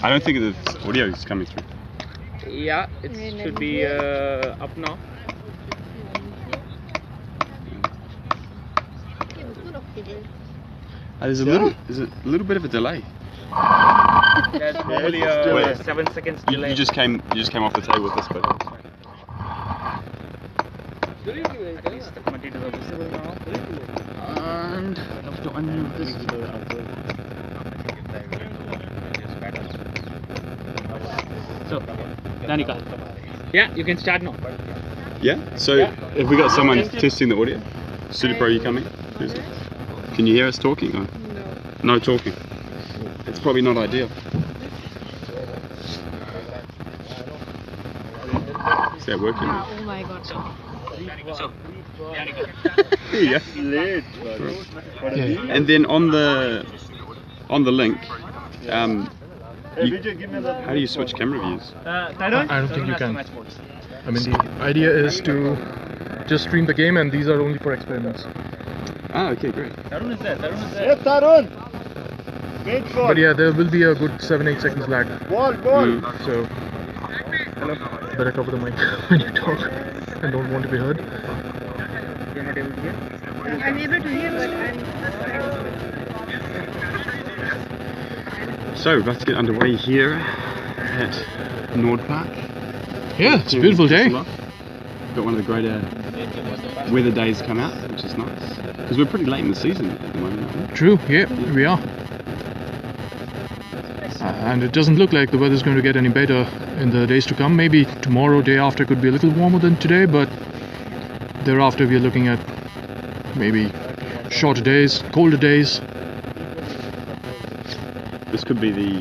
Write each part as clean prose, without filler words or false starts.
I don't think the audio is coming through. Yeah, it should be up now. There's a little bit of a delay. There's normally a 7 seconds delay. You just came off the table with this bit. At least the commentators are visible now. And I have to unmute this. So, Danica. Yeah, you can start now. Yeah. So, have we got someone testing the audio? Super Pro, you coming? Can you hear us talking? Or? No talking. It's probably not ideal. Is that working? Oh my god. Yeah. And then on the link, how do you switch camera views? I don't think you can. I mean, the idea is to just stream the game, and these are only for experiments. Ah, okay, great. Tarun is there. Yes, Tarun! Wait for. But yeah, there will be a good 7-8 seconds lag. Ball. So, better cover the mic when you talk and don't want to be heard. You're not able to hear? I'm able to hear, but I'm... So, we're about to get underway here at Nordpark. Yeah, it's a beautiful day. Got one of the greater weather days come out, which is nice. Because we're pretty late in the season at the moment, aren't we? True, yeah, we are. And it doesn't look like the weather's going to get any better in the days to come. Maybe tomorrow, day after could be a little warmer than today, but thereafter we're looking at maybe shorter days, colder days. This could be the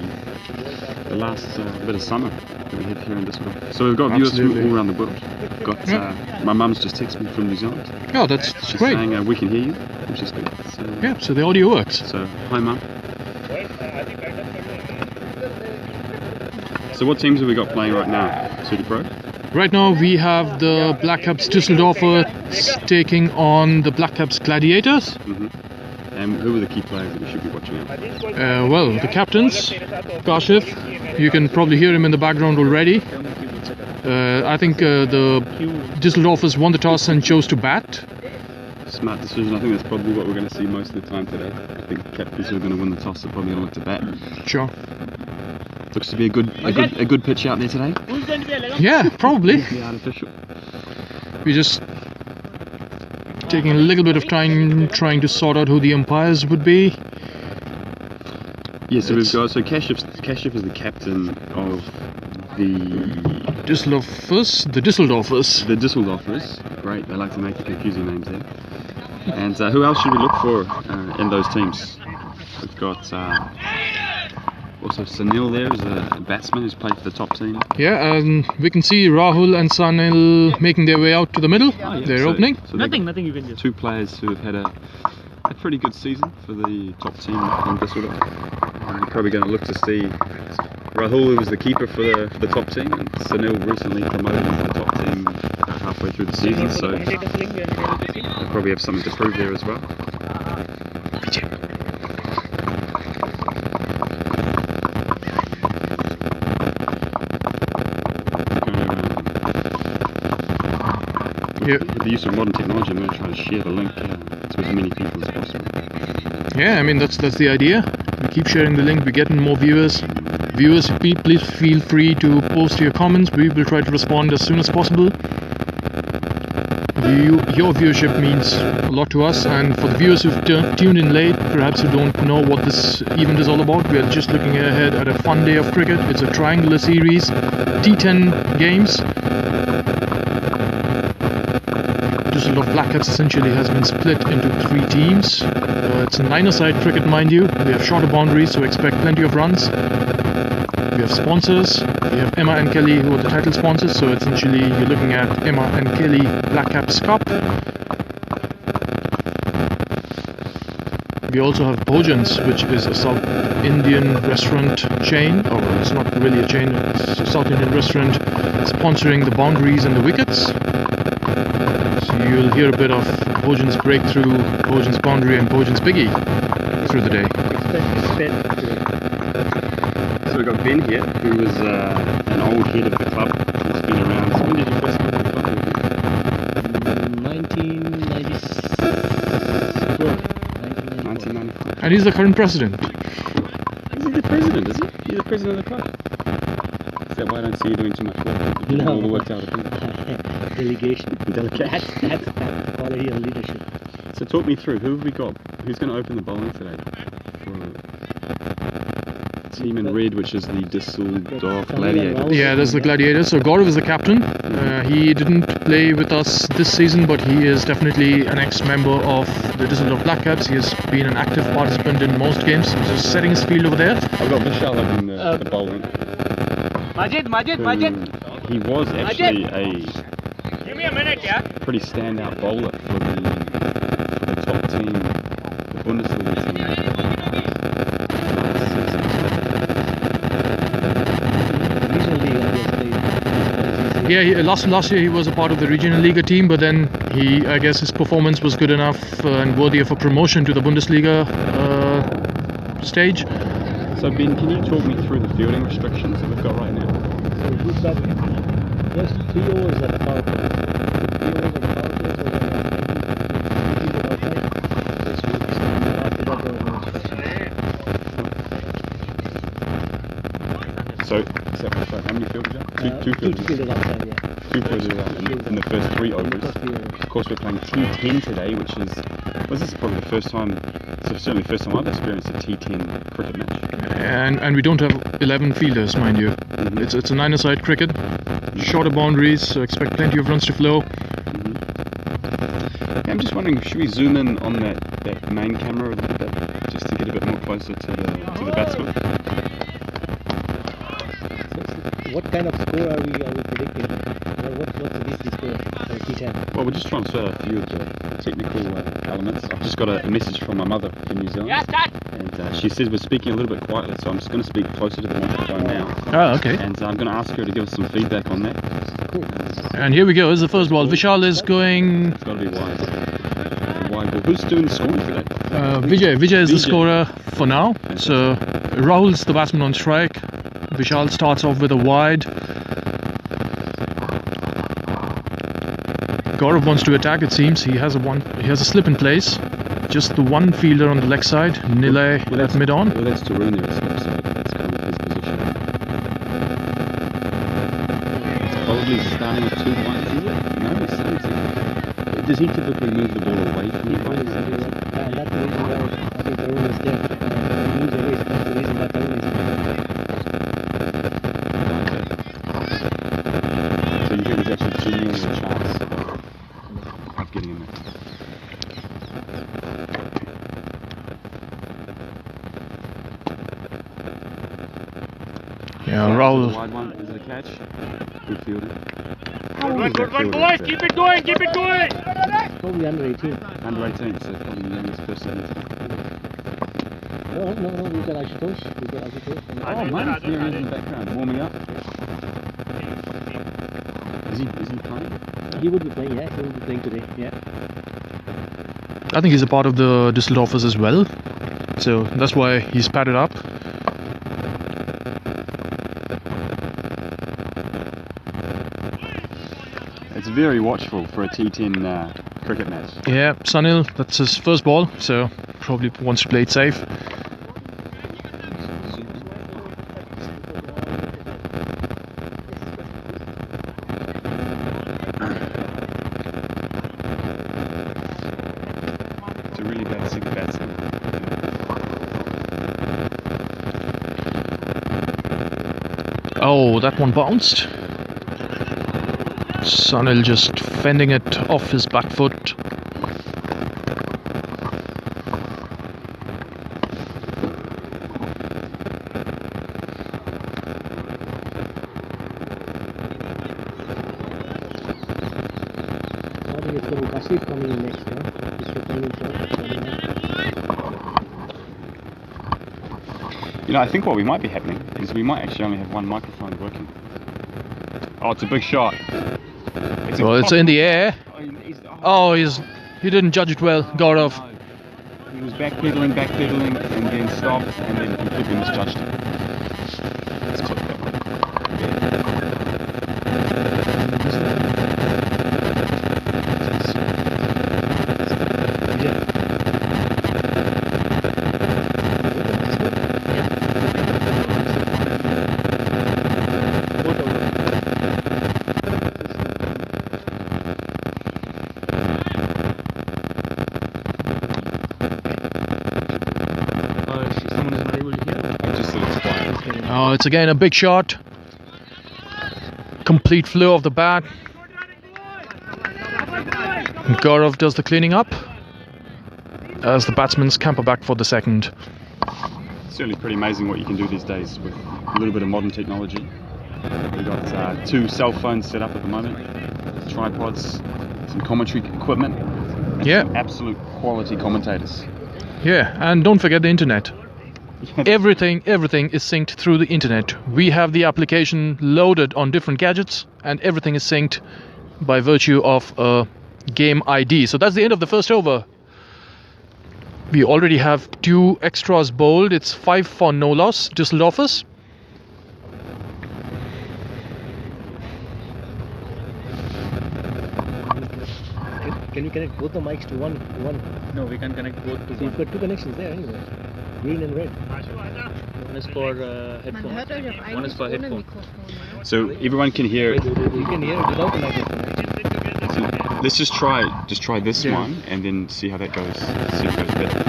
last bit of summer that we have here in Düsseldorf. So we've got viewers from all around the world. Got my mum's just texted me from New Zealand. Oh, that's She's great. saying we can hear you, which is good. So, Yeah, so the audio works. So, hi mum. So what teams have we got playing right now, Super Pro? Right now we have the Blackcaps Düsseldorfer taking on the Blackcaps Gladiators. And who are the key players that we should be watching out? Well, the captains, Kashif, you can probably hear him in the background already. I think the Düsseldorfers won the toss and chose to bat. Smart decision. I think that's probably what we're going to see most of the time today. I think the captains who are going to win the toss are probably going to look to bat. Sure. Looks to be a good pitch out there today. Yeah, probably. Yeah, artificial. We're just taking a little bit of time trying to sort out who the umpires would be. Yeah, so we've got Kashif is the captain of the Düsseldorfers. The Düsseldorfers. Great, they like to make the confusing names there. And who else should we look for in those teams? We've got also Sanil there is a batsman who's played for the top team. Yeah, and we can see Rahul and Sanil making their way out to the middle. Oh, yeah. They're opening. So Nothing you can do. Two players who have had a pretty good season for the top team in Düsseldorf. You're probably going to look to see Rahul, who was the keeper for the top team, and Sanil recently promoted into the top team about halfway through the season, so they'll probably have something to prove there as well. With the use of modern technology, I'm going to try to share the link to as many people as possible. Yeah, I mean that's the idea. We keep sharing the link. We're getting more viewers. Viewers, please feel free to post your comments. We will try to respond as soon as possible. Your viewership means a lot to us, and for the viewers who've tuned in late, perhaps who don't know what this event is all about, we are just looking ahead at a fun day of cricket. It's a triangular series, T10 games. Düsseldorf Blackcaps essentially has been split into 3 teams. It's a 9-a-side cricket, mind you. We have shorter boundaries, so expect plenty of runs. We have sponsors. We have Emma and Kelly, who are the title sponsors, so essentially you're looking at Emma and Kelly Blackcaps Cup. We also have Bhojan's, which is a South Indian restaurant chain, or it's not really a chain, it's a South Indian restaurant sponsoring the boundaries and the wickets. So you'll hear a bit of Bhojan's breakthrough, Bhojan's boundary and Bhojan's biggie through the day. So we've got Ben here, who was an old head of the club. He's been around. So when did you first come to the club? 1995. And he's the current president. Is he the president, is he? He's the president of the club. Is that why I don't see you doing too much work? No. All the work out of him. Delegation. Delegation. That's the quality of leadership. So talk me through, who have we got? Who's going to open the bowling today? For team in red, which is the Düsseldorf Gladiators. Yeah, there's the Gladiators. So Gaurav is the captain. He didn't play with us this season, but he is definitely an ex-member of the Düsseldorf Blackcaps. He has been an active participant in most games. He's just setting his field over there. I've got Vishal opening the bowling. Majid. He was actually a Give me a minute, yeah. pretty standout bowler for the top team, the Bundesliga team. Yeah, last year he was a part of the regional Liga team, but then I guess his performance was good enough and worthy of a promotion to the Bundesliga stage. So Ben, can you talk me through the fielding restrictions that we've got right now? So we've got just 3 overs at the power play. 3 overs at the power play, so we're at 90 So how many fielders are? Two fielders. fielders outside, yeah. Two fielders out in the first 3 overs. Of course, we're playing T10 today, which is this is probably the first time. So certainly the first time I've experienced a T10 cricket match. And we don't have 11 fielders, mind you. It's a 9-a-side cricket, shorter boundaries, so expect plenty of runs to flow. I'm just wondering, should we zoom in on that main camera a little bit, just to get a bit more closer to the batsman? What kind of score are we predicting? What's the basic score for T10? Well, we're just trying to a few of the technical elements. I've just got a message from my mother in New Zealand. Yeah, start. And she says we're speaking a little bit quietly, so I'm just going to speak closer to the microphone now. Oh, okay. And I'm going to ask her to give us some feedback on that. Cool. And here we go, is the first ball. Vishal is going... It's got to be wide. Wide ball. Who's doing the scoring today? Vijay is the scorer for now. So Rahul's the batsman on strike. Vishal starts off with a wide. Gaurav wants to attack, it seems. He has a slip in place. Just the one fielder on the leg side, Nilay at mid-on. Well, that's Tarun there, so that's kind of his position. It's probably starting with 2 wides, is it? No, he's starting to. Does he typically move the ball away from the wides? And that's the reason why I think Tarun is there. He moves away, so that's the reason why Tarun is there. So you think there's actually genuine chance of getting him there? Yeah, The Rahul. wide one, is it a catch? Good fielding. Good one, boys. Keep it going. Probably under 18. Under 18, so probably the youngest person in the team. No, we've got Ashutosh. Oh, man, there he is in the background, warming up. Is he playing? He would be playing, yeah. He would be playing today, yeah. I think he's a part of the Düsseldorfers as well. So that's why he's padded up. It's very watchful for a T10 cricket match. Yeah, Sunil, that's his first ball, so probably wants to play it safe. It's a really bad single batsman. Oh, that one bounced. Sunil just fending it off his back foot. I think it's going to be Kashif coming in next, yeah. He's coming in front. You know, I think what we might be happening is we might actually only have one microphone working. Oh, it's a big shot. Well, it's in the air. Oh, he didn't judge it well, Gaurav. He was backpedaling, and then stopped, and then completely misjudged it. Oh, it's again a big shot. Complete flow of the bat. Gaurav does the cleaning up as the batsmen scamper back for the second. It's certainly pretty amazing what you can do these days with a little bit of modern technology. We've got 2 cell phones set up at the moment, tripods, some commentary equipment, and Yeah. some absolute quality commentators. Yeah, and don't forget the internet. Everything is synced through the internet. We have the application loaded on different gadgets, and everything is synced by virtue of a game ID. So that's the end of the first over. We already have 2 extras bowled. It's 5 for no loss, Düsseldorfers. Can you connect both the mics to one? No, we can connect both to So you've got 2 connections there anyway. Green and red. One is for headphones. One is for headphone. So everyone can hear it. You can hear it without the microphone. So let's just try this Yeah. one and then see how that goes. See if it goes better.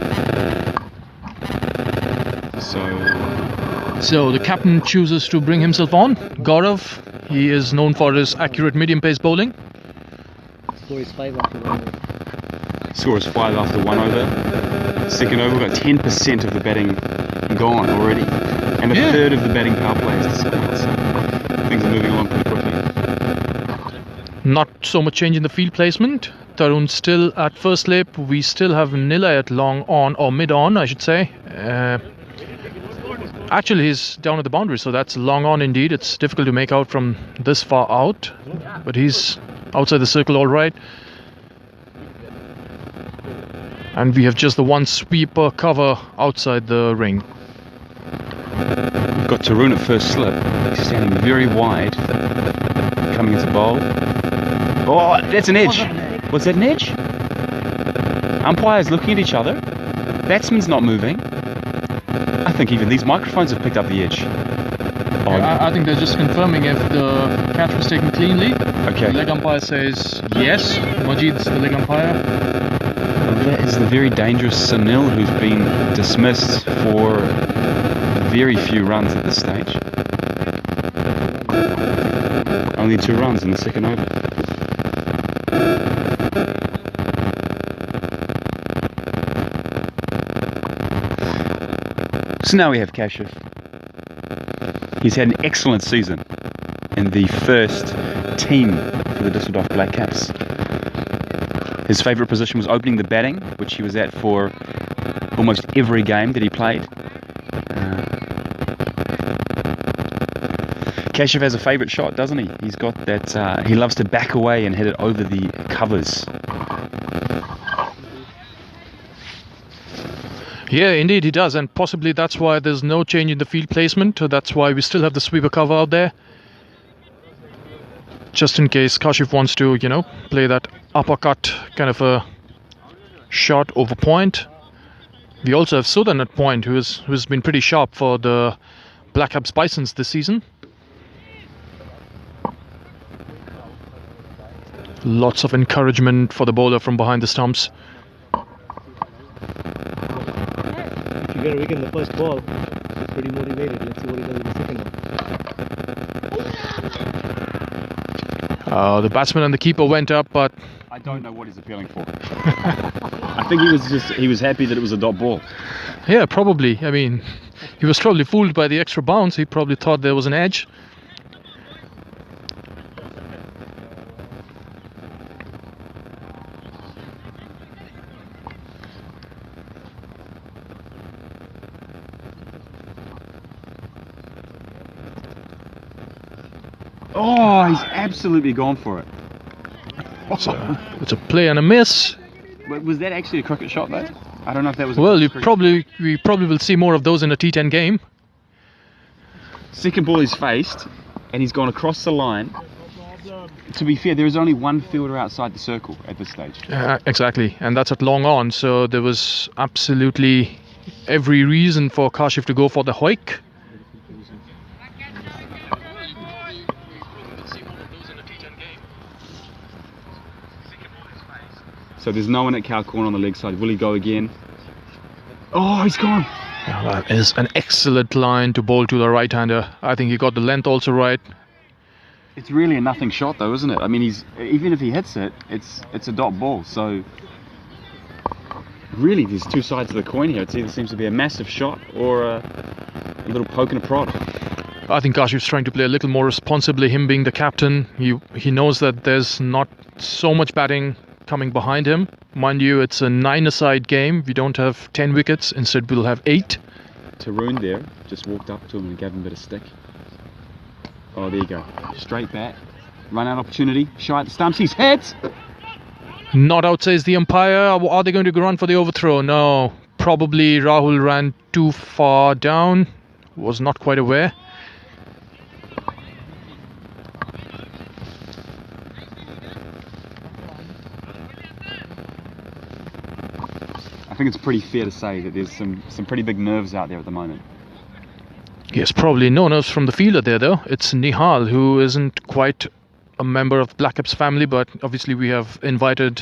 So the captain chooses to bring himself on. Gaurav, he is known for his accurate medium pace bowling. Score is 5 after 1 over. Score is 5 after 1 over. Second over, we've got 10% of the batting gone already, and a Yeah. third of the batting power play is disappointed. So things are moving along pretty quickly. Not so much change in the field placement. Tarun still at first slip. We still have Nila at long on, or mid on, I should say. Actually, he's down at the boundary, so that's long on indeed. It's difficult to make out from this far out, but he's outside the circle all right. And we have just the 1 sweeper cover outside the ring. We've got Tarun at first slip. He's standing very wide, coming into bowl. Oh, that's an edge. Was that an edge? Umpires looking at each other. Batsman's not moving. I think even these microphones have picked up the edge. Oh, I think they're just confirming if the catch was taken cleanly. okay. The leg umpire says yes. Majid's the leg umpire. That is the very dangerous Sunil, who's been dismissed for very few runs at this stage. Only 2 runs in the second over. So now we have Kashif. He's had an excellent season in the first team for the Düsseldorf Blackcaps. His favourite position was opening the batting, which he was at for almost every game that he played. Kashif has a favourite shot, doesn't he? He's got that, he loves to back away and hit it over the covers. Yeah, indeed he does, and possibly that's why there's no change in the field placement. That's why we still have the sweeper cover out there. Just in case Kashif wants to, play that uppercut kind of a shot over point. We also have Sudan at point, who's been pretty sharp for the Blackcaps Bisons this season. Lots of encouragement for the bowler from behind the stumps. If you get a wicket in the first ball, he's pretty motivated. Let's see what he does in the second one. The batsman and the keeper went up, but I don't know what he's appealing for. I think he was happy that it was a dot ball. yeah, probably. I mean, he was probably fooled by the extra bounce. He probably thought there was an edge. Oh, he's absolutely gone for it. It's a play and a miss. But was that actually a cricket shot though? I don't know if that was. Well, we a cricket- probably will see more of those in a T10 game. Second ball he's faced, and he's gone across the line. To be fair, there is only 1 fielder outside the circle at this stage. Exactly, and that's at long on. So there was absolutely every reason for Kashif to go for the hoik. So there's no one at cow corner on the leg side. Will he go again? Oh, he's gone. That is an excellent line to bowl to the right-hander. I think he got the length also right. It's really a nothing shot though, isn't it? I mean, even if he hits it, it's a dot ball. So really, there's two sides of the coin here. It either seems to be a massive shot or a little poke and a prod. I think Kashif's trying to play a little more responsibly, him being the captain. He knows that there's not so much batting coming behind him. Mind you, it's a 9-a-side game. We don't have 10 wickets. Instead, we'll have 8. Tarun there just walked up to him and gave him a bit of stick. Oh, there you go. Straight bat. Run out opportunity. Shy at the stumps. He's hit! Not out, says the umpire. Are they going to run for the overthrow? No. Probably Rahul ran too far down. Was not quite aware. I think it's pretty fair to say that there's some pretty big nerves out there at the moment. Yes, probably no nerves from the fielder there though. It's Nihal, who isn't quite a member of Blackcaps family, but obviously we have invited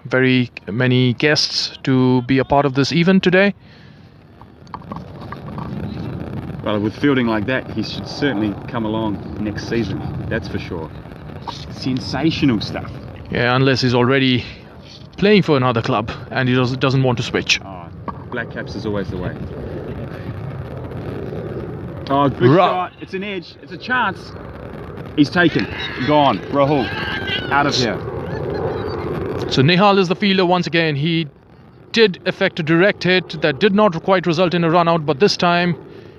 very many guests to be a part of this event today. Well, with fielding like that, he should certainly come along next season. That's for sure. Sensational stuff. Yeah, unless he's already playing for another club and he doesn't want to switch. Oh, Blackcaps is always the way. Oh, good shot. It's an edge. It's a chance. He's taken. Gone. Rahul. Out of here. So Nihal is the fielder once again. He did effect a direct hit that did not quite result in a run out, but this time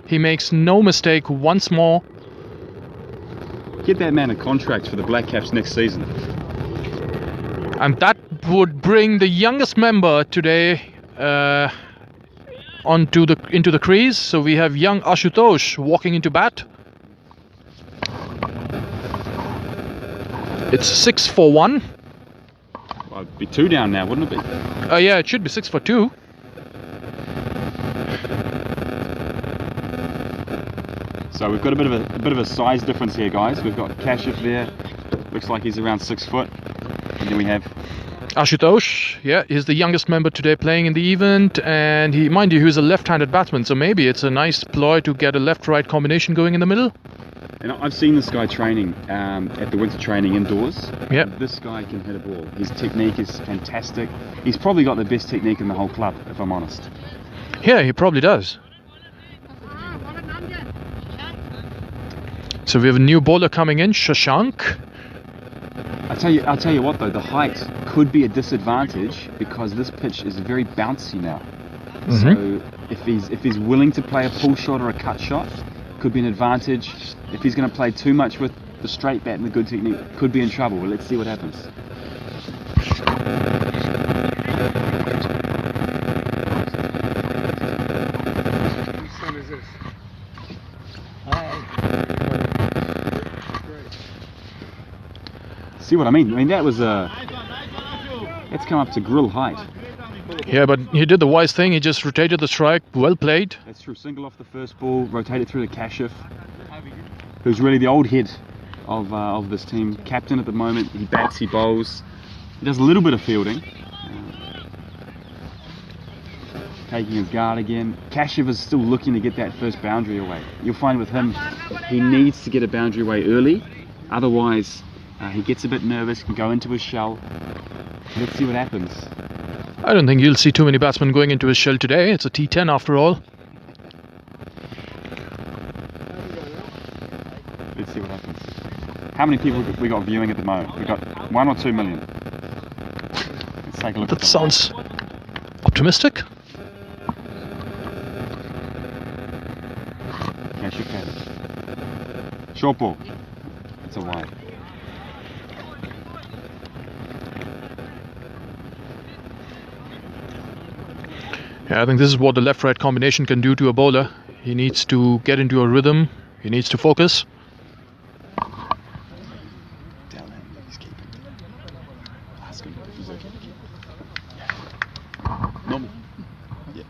he makes no mistake once more. Get that man a contract for the Blackcaps next season. And that would bring the youngest member today into the crease. So we have young Ashutosh walking into bat. It's 6 for 1. Well, it'd be 2 down now, wouldn't it be? Yeah, it should be 6 for 2. So we've got a bit of a size difference here, guys. We've got Kashif there. Looks like he's around 6 foot. And then we have Ashutosh, yeah, he's the youngest member today playing in the event, and mind you, he's a left-handed batsman, so maybe it's a nice ploy to get a left-right combination going in the middle. And I've seen this guy training at the winter training indoors. Yeah. This guy can hit a ball. His technique is fantastic. He's probably got the best technique in the whole club, if I'm honest. Yeah, he probably does. So we have a new bowler coming in, Shashank. I'll tell you what though, the height could be a disadvantage because this pitch is very bouncy now. So if he's willing to play a pull shot or a cut shot, could be an advantage. If he's going to play too much with the straight bat and the good technique, could be in trouble. Well, let's see what happens. Whose son is this? See what I mean? I mean that was let's come up to grill height. Yeah, but he did the wise thing. He just rotated the strike. Well played. That's true. Single off the first ball, rotated through to Kashif, who's really the old head of this team. Captain at the moment. He bats, he bowls. He does a little bit of fielding. Taking his guard again. Kashif is still looking to get that first boundary away. You'll find with him, he needs to get a boundary away early. Otherwise, he gets a bit nervous, can go into his shell. Let's see what happens. I don't think you'll see too many batsmen going into his shell today. It's a T10 after all. Let's see what happens. How many people we got viewing at the moment? We got 1 or 2 million. Let's take a look. That sounds optimistic. Kashif has it. Short ball. It's a wide. Yeah, I think this is what the left-right combination can do to a bowler. He needs to get into a rhythm. He needs to focus. Tell him he's keeping. Ask him if he's okay. Normal. Yeah.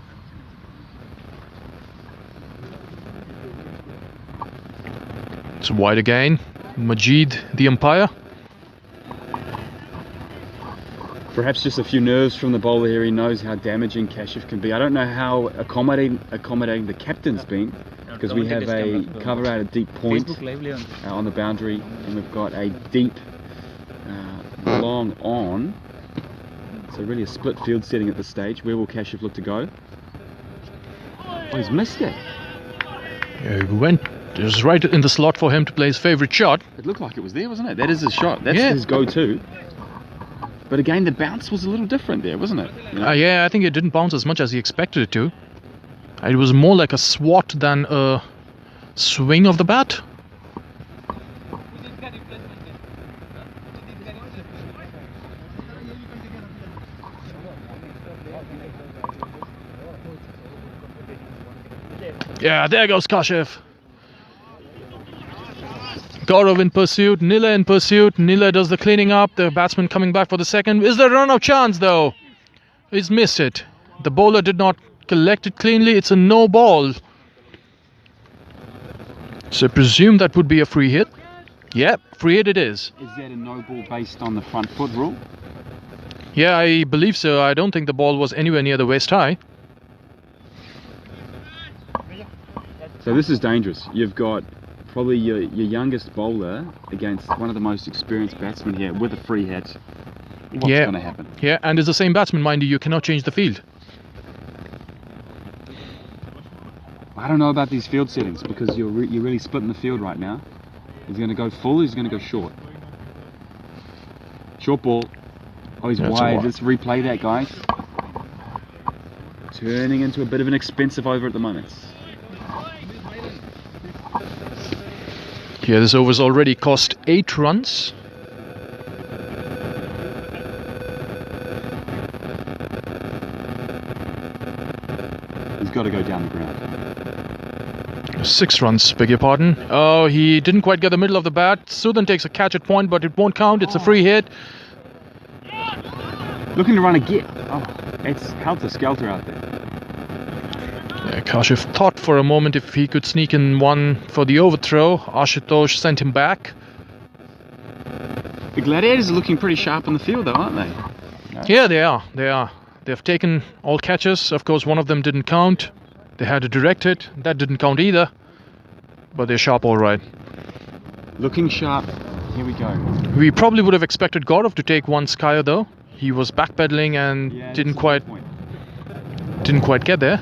It's wide again. Majid, the umpire. Perhaps just a few nerves from the bowler here. He knows how damaging Kashif can be. I don't know how accommodating the captain's been, because we have a cover out a deep point on the boundary, and we've got a deep long on. So really a split field setting at this stage. Where will Kashif look to go? Oh, he's missed it. Yeah, he went. It was right in the slot for him to play his favourite shot. It looked like it was there, wasn't it? That is his shot. That's Yeah. his go-to. But again, the bounce was a little different there, wasn't it? You know? Yeah, I think it didn't bounce as much as he expected it to. It was more like a swat than a swing of the bat. Yeah, there goes Kashif. Gaurav in pursuit, Nila in pursuit. Nila does the cleaning up. The batsman coming back for the second. Is there a run of chance though? He's missed it. The bowler did not collect it cleanly. It's a no ball. So I presume that would be a free hit. Yep, free hit it is. Is that a no ball based on the front foot rule? Yeah, I believe so. I don't think the ball was anywhere near the waist high. So this is dangerous. You've got probably your youngest bowler against one of the most experienced batsmen here with a free hit. What's going to happen? Yeah, and it's the same batsman, mind you. You cannot change the field. I don't know about these field settings, because you're really splitting the field right now. He's going to go full, he's going to go short. Short ball. Oh, he's wide. Let's replay that, guys. Turning into a bit of an expensive over at the moment. Yeah, this over's already cost 8 runs. He's got to go down the ground. 6 runs, beg your pardon. Oh, he didn't quite get the middle of the bat. Sudhan takes a catch at point, but it won't count. It's a free hit. Looking to run again. Oh, it's helter-skelter out there. Yeah, Kashif thought for a moment if he could sneak in one for the overthrow. Ashutosh sent him back. The Gladiators are looking pretty sharp on the field, though, aren't they? No. Yeah, they are. They are. They've taken all catches. Of course, one of them didn't count. They had to direct it. That didn't count either. But they're sharp all right. Looking sharp. Here we go. We probably would have expected Gaurav to take one skyer, though. He was backpedaling and didn't quite get there.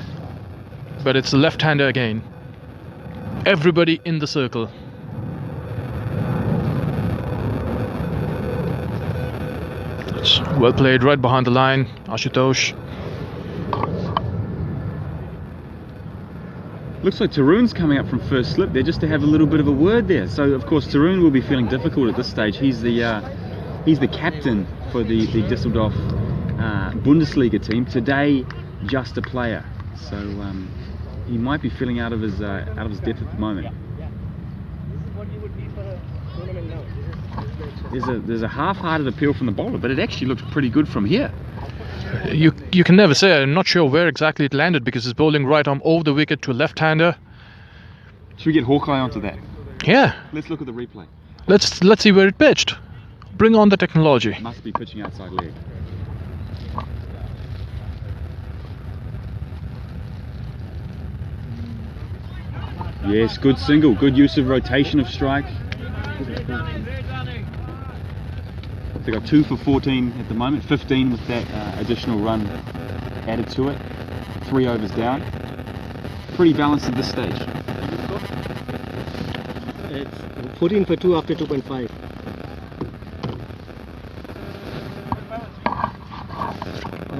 But it's the left-hander again. Everybody in the circle. It's well played, right behind the line. Ashutosh. Looks like Tarun's coming up from first slip there just to have a little bit of a word there. So of course Tarun will be feeling difficult at this stage. He's the captain for the Düsseldorf Bundesliga team. Today, just a player. So he might be feeling out of his depth at the moment. There's a half-hearted appeal from the bowler, but it actually looks pretty good from here. You can never say. I'm not sure where exactly it landed because it's bowling right arm over the wicket to a left-hander. Should we get Hawkeye onto that? Yeah. Let's look at the replay. Let's see where it pitched. Bring on the technology. Must be pitching outside leg. Yes, good single. Good use of rotation of strike. They got 2 for 14 at the moment, 15 with that additional run added to it. 3 overs down. Pretty balanced at this stage. It's 14 for 2 after 2.5.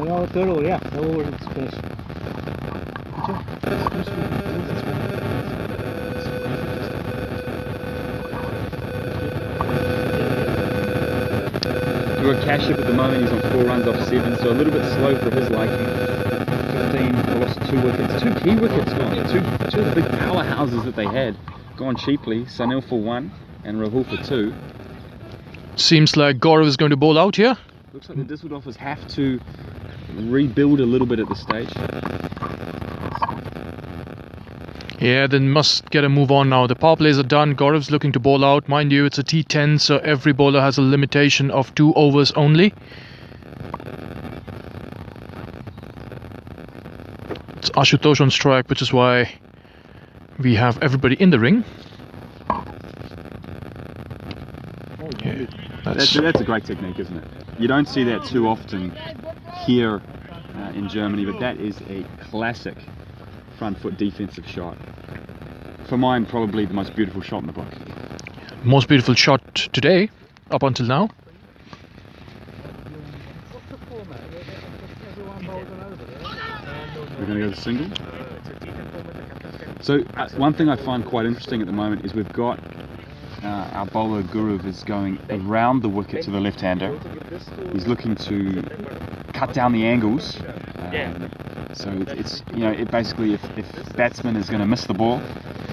Now third over, yeah, the over is finished. We've got Kashif at the moment, he's on 4 runs off 7, so a little bit slow for his liking. 15, lost 2 wickets, 2 key wickets gone. Two of the big powerhouses that they had gone cheaply. Sunil for 1 and Rahul for 2. Seems like Gaurav is going to bowl out here. Looks like the Düsseldorfers have to rebuild a little bit at this stage. Yeah, they must get a move on now. The power plays are done. Gaurav's looking to bowl out. Mind you, it's a T10, so every bowler has a limitation of 2 overs only. It's Ashutosh on strike, which is why we have everybody in the ring. Yeah, That's a great technique, isn't it? You don't see that too often here in Germany, but that is a classic front foot defensive shot. For mine, probably the most beautiful shot in the book. Most beautiful shot today, up until now. We're going to go to single. So one thing I find quite interesting at the moment is we've got our bowler Guruv is going around the wicket to the left-hander. He's looking to cut down the angles. So it's it basically if batsman is going to miss the ball,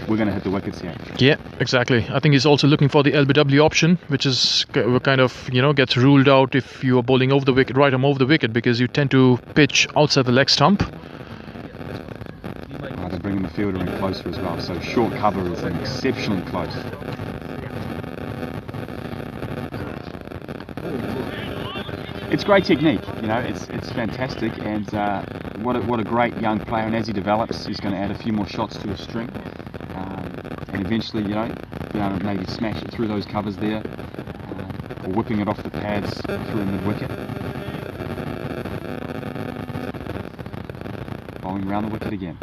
we're going to hit the wickets here. Yeah, exactly. I think he's also looking for the LBW option, which is kind of gets ruled out if you are bowling over the wicket, right arm over the wicket, because you tend to pitch outside the leg stump. They're bringing the fielder in closer as well, so short cover is exceptionally close. It's great technique, it's fantastic, and what a great young player. And as he develops, he's going to add a few more shots to his string, and eventually, be able to maybe smash it through those covers there, or whipping it off the pads through mid wicket, bowling around the wicket again.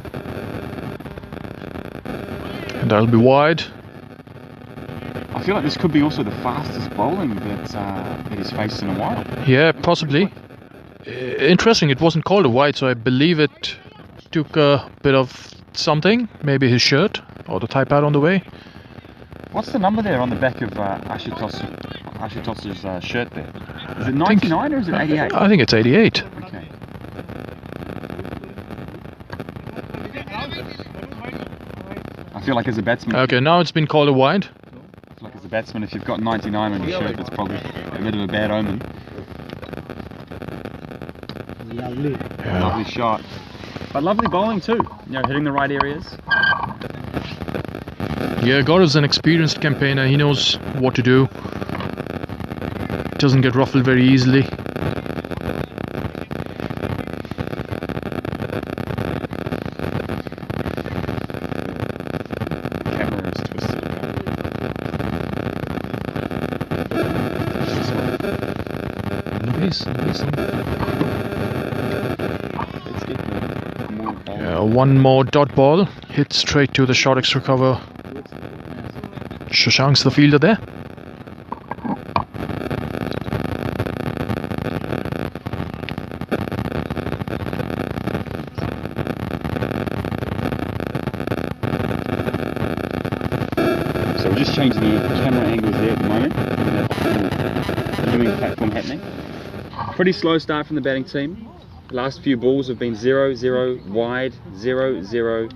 And that'll be wide. I feel like this could be also the fastest bowling that he's faced in a while. Yeah, possibly. Interesting, it wasn't called a wide, so I believe it took a bit of something. Maybe his shirt or the thigh pad on the way. What's the number there on the back of Ashutos's shirt there? Is it 99 or is it 88? I think it's 88. Okay. I feel like as a batsman... Okay, now it's been called a wide. Like as a batsman, if you've got 99 on your shirt, that's probably a bit of a bad omen. Lovely. Yeah. Lovely shot. But lovely bowling too, hitting the right areas. Yeah, Gaurav's an experienced campaigner. He knows what to do. Doesn't get ruffled very easily. Camera is twisted. One more dot ball, hit straight to the short extra cover. Shashank's the fielder there. So we're just changing the camera angles there at the moment. The viewing platform happening. Pretty slow start from the batting team. Last few balls have been 0, 0, wide, 0, 0,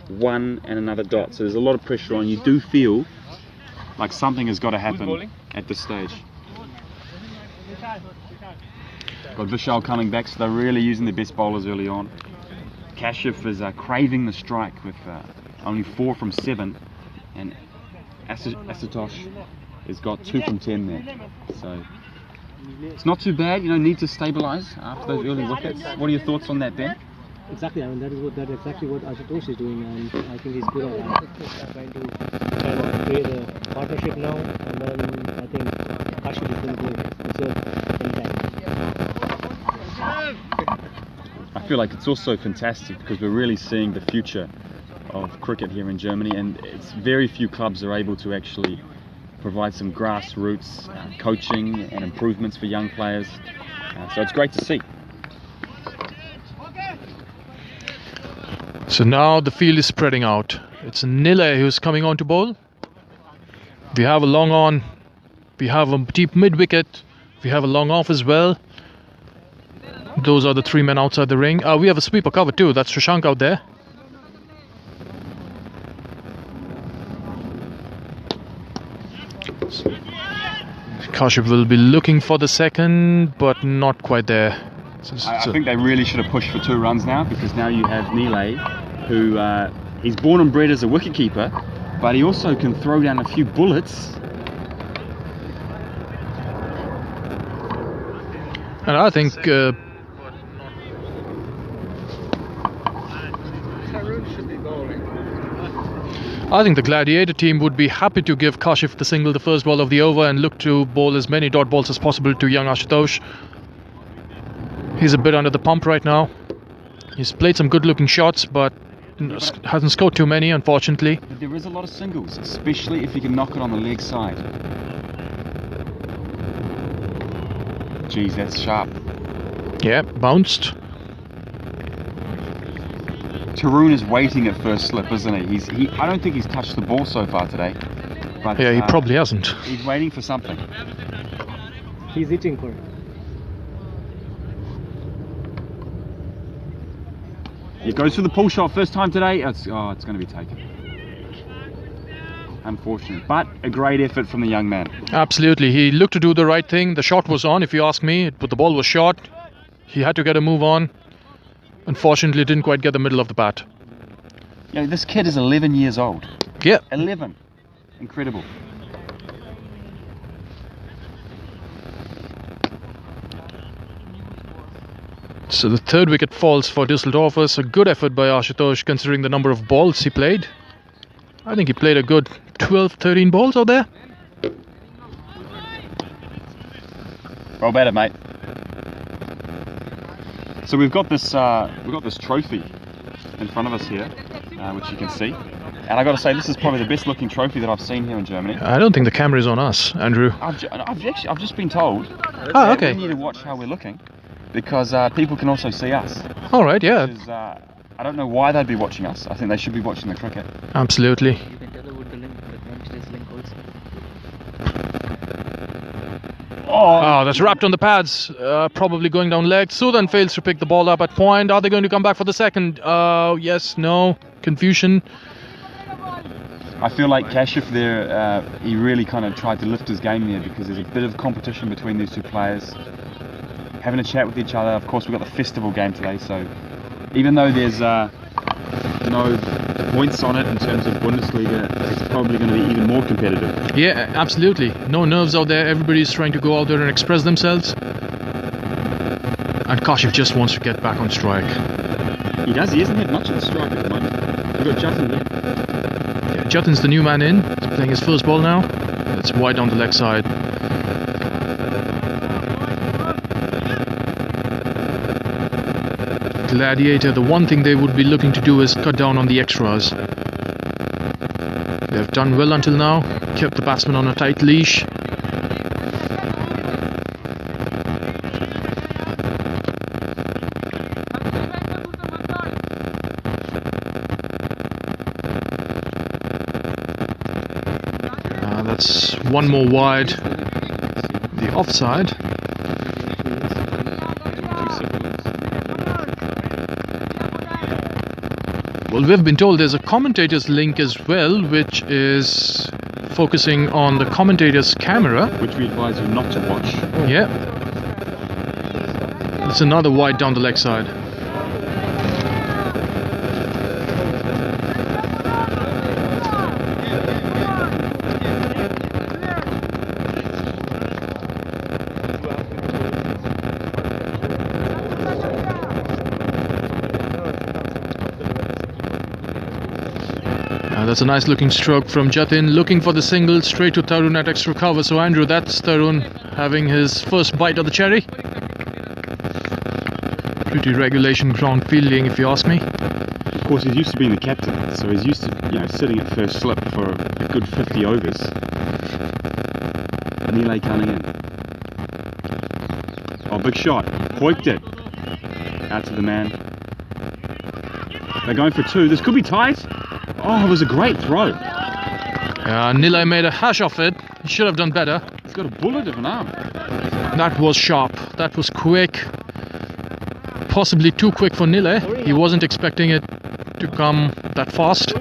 1 and another dot. So there's a lot of pressure on. You do feel like something has got to happen at this stage. Got Vishal coming back, so they're really using their best bowlers early on. Kashif is craving the strike with only 4 from 7, and Ashutosh has got 2 from 10 there. So it's not too bad, need to stabilise after those early wickets. What are your thoughts on that, Ben? Exactly, that's exactly what Ashutosh is doing, and I think he's good at that. Trying to create a partnership now, and then I think Ashutosh is going to go I feel like it's also fantastic because we're really seeing the future of cricket here in Germany, and it's very few clubs are able to actually provide some grassroots coaching and improvements for young players. So it's great to see. So now the field is spreading out. It's Nile who's coming on to bowl. We have a long on. We have a deep mid wicket. We have a long off as well. Those are the 3 men outside the ring. We have a sweeper cover too. That's Shashank out there. Kashif will be looking for the second, but not quite there. I think they really should have pushed for 2 runs now, because now you have Nile, who he's born and bred as a wicketkeeper, but he also can throw down a few bullets. And I think I think the Gladiator team would be happy to give Kashif the single the first ball of the over and look to bowl as many dot balls as possible to young Ashutosh. He's a bit under the pump right now. He's played some good looking shots, but hasn't scored too many, unfortunately. But there is a lot of singles, especially if you can knock it on the leg side. Geez, that's sharp. Yeah, bounced. Tarun is waiting at first slip, isn't he? I don't think he's touched the ball so far today. But Yeah, he probably hasn't. he's waiting for something. He's itching for it. He goes for the pull shot first time today. It's going to be taken. Unfortunate, but a great effort from the young man. Absolutely, he looked to do the right thing. The shot was on, if you ask me, but the ball was short. He had to get a move on. Unfortunately, didn't quite get the middle of the bat. You know, this kid is 11 years old. Yeah. 11. Incredible. So the third wicket falls for Düsseldorfers. A good effort by Ashutosh considering the number of balls he played. I think he played a good 12, 13 balls out there. Well better, mate. So we've got this trophy in front of us here, which you can see. And I got to say, this is probably the best looking trophy that I've seen here in Germany. I don't think the camera is on us, Andrew. I've just been told Oh, that okay. we need to watch how we're looking, because people can also see us. All right, yeah, Which is, I don't know why they'd be watching us. I think they should be watching the cricket. absolutely. You can tell about the link, the Crunch link also. Oh, that's wrapped on the pads. Probably going down leg. Sudan fails to pick the ball up at point. Are they going to come back for the second? Yes, no. Confusion. I feel like Kashif there, he really kind of tried to lift his game there, because there's a bit of competition between these two players. Having a chat with each other. Of course, we've got the festival game today, so even though there's no points on it in terms of Bundesliga, it's probably going to be even more competitive. Yeah, absolutely. No nerves out there. Everybody's trying to go out there and express themselves. And Kashif just wants to get back on strike. He does. He hasn't had much of a strike at the moment. We've got Justin there. Yeah, Jatin's the new man in. He's playing his first ball now. It's wide down the leg side. Gladiator, the one thing they would be looking to do is cut down on the extras. They've done well until now, kept the batsman on a tight leash. That's one more wide. The offside. Well, we've been told there's a commentator's link as well, which is focusing on the commentator's camera. Which we advise you not to watch. Yeah. It's another wide down the leg side. That's a nice looking stroke from Jatin, looking for the single straight to Tarun at extra cover. So Andrew, that's Tarun having his first bite of the cherry. Pretty regulation ground fielding, if you ask me. Of course, he's used to being the captain, so he's used to sitting at first slip for a good 50 overs. Nile coming in. Oh, big shot. Poiked it. Out to the man. They're going for two. This could be tight. Oh, it was a great throw. Yeah, Nile made a hash of it. He should have done better. He's got a bullet of an arm. That was sharp. That was quick. Possibly too quick for Nile. He wasn't expecting it to come that fast.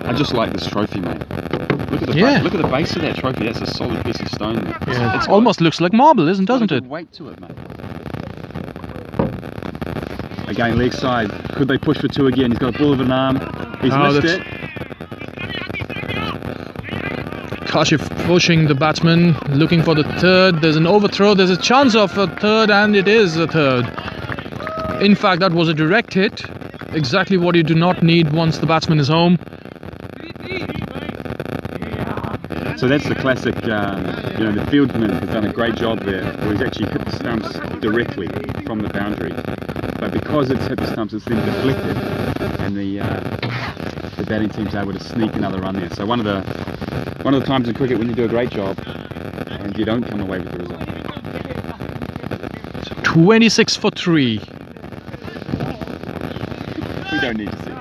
I just like this trophy, mate. Look at the look at the base of that trophy. That's a solid piece of stone there. Yeah, it almost looks like marble, doesn't it? Weight to it, mate. Again, leg side. Could they push for two again? He's got a bull of an arm. He's missed it. Kashif pushing the batsman, looking for the third. There's an overthrow. There's a chance of a third, and it is a third. In fact, that was a direct hit. exactly what you do not need once the batsman is home. So that's the classic, you know, the fieldsman has done a great job there, where he's actually hit the stumps directly from the boundary. But because it's hit the stumps, it's then deflected, and the batting team's able to sneak another run there. So one of the times in cricket when you do a great job and you don't come away with the result. 26 for 3. We don't need to see it.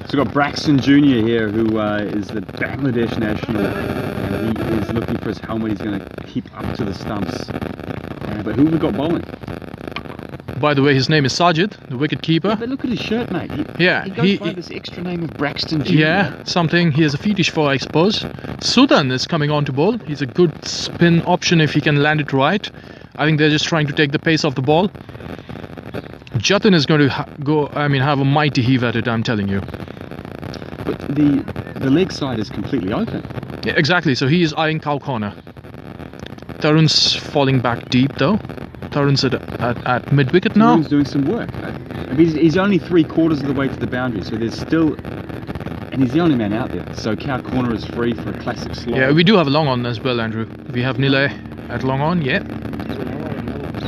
So we've got Braxton Jr. here, who is the Bangladesh national, and he is looking for his helmet. He's going to keep up to the stumps. But who have we got bowling? By the way, his name is Sajid, the wicket keeper. Yeah, but look at his shirt, mate. He goes by this extra name of Braxton Jr. Yeah, something he has a fetish for, I suppose. Sudan is coming on to bowl. He's a good spin option if he can land it right. I think they're just trying to take the pace off the ball. Jatin is going to have a mighty heave at it, I'm telling you. But the leg side is completely open. Yeah, exactly, so he is eyeing cow corner. Tarun's falling back deep though. Tarun's at mid-wicket now. Tarun's doing some work. He's only 3/4 of the way to the boundary, so there's still... And he's the only man out there, so cow corner is free for a classic slide. Yeah, we do have a long on as well, Andrew. We have Nile at long on, yeah.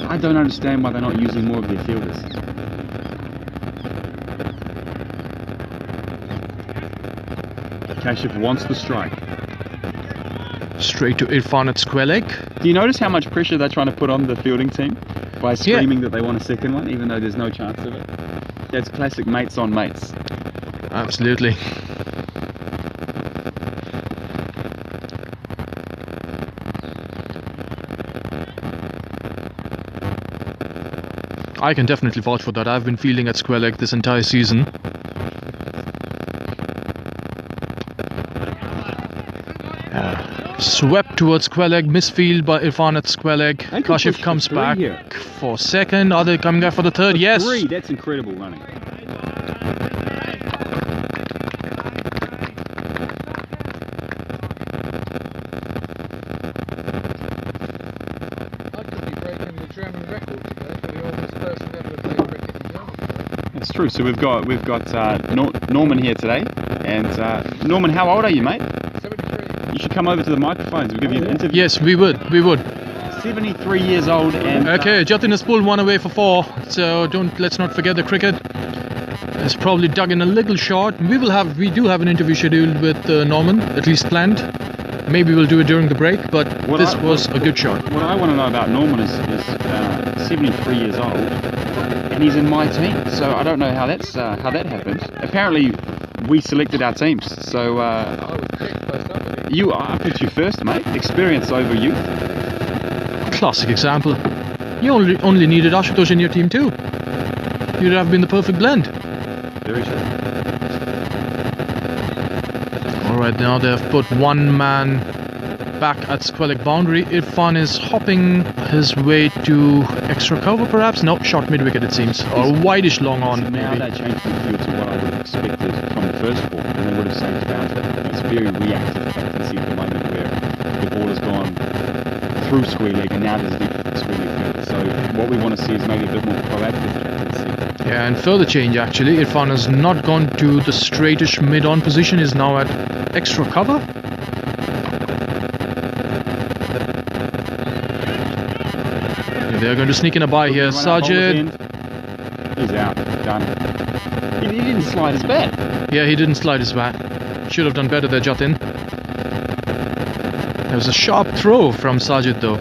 I don't understand why they're not using more of their fielders. Kashif wants the strike. Straight to Irfan at square leg. Do you notice how much pressure they're trying to put on the fielding team by screaming that they want a second one, even though there's no chance of it? That's classic mates on mates. Absolutely. I can definitely vouch for that. I've been fielding at square leg this entire season. Swept towards square leg, misfield by Irfan at square leg. Kashif comes back for second. Are they coming back for the third? Yes. 3, that's incredible running. That's true. So we've got Norman here today, and Norman, how old are you, mate? 73. You should come over to the microphones. We'll give you an interview. Yes, we would. 73 years old, and okay, Jatin has pulled one away for 4. So let's not forget the cricket. It's probably dug in a little short. We do have an interview scheduled with Norman, at least planned. Maybe we'll do it during the break, but this was a good shot. What I want to know about Norman is 73 years old, and he's in my team. So I don't know how that happened. Apparently, we selected our teams. So I picked you first, mate. Experience over youth. Classic example. You only needed Ashutosh in your team too. You'd have been the perfect blend. Very true. Alright, now they've put one man back at square leg boundary. Irfan is hopping his way to extra cover perhaps? No, short mid-wicket it seems. Or wideish long on so now maybe. They changed the field to what I would have expected from the first ball, and they would have saved boundary. It's very reactive captaincy at the moment where the ball has gone through square leg and now there's a deep square leg field. So what we want to see is maybe a bit more proactive captaincy. Yeah, and further change actually. Irfan has not gone to the straightish mid-on position, is now at extra cover. Yeah, they're going to sneak in a bye here. Sajid. He's out. Done. He didn't slide his bat. Yeah, he didn't slide his bat. Should have done better there, Jatin. There was a sharp throw from Sajid though.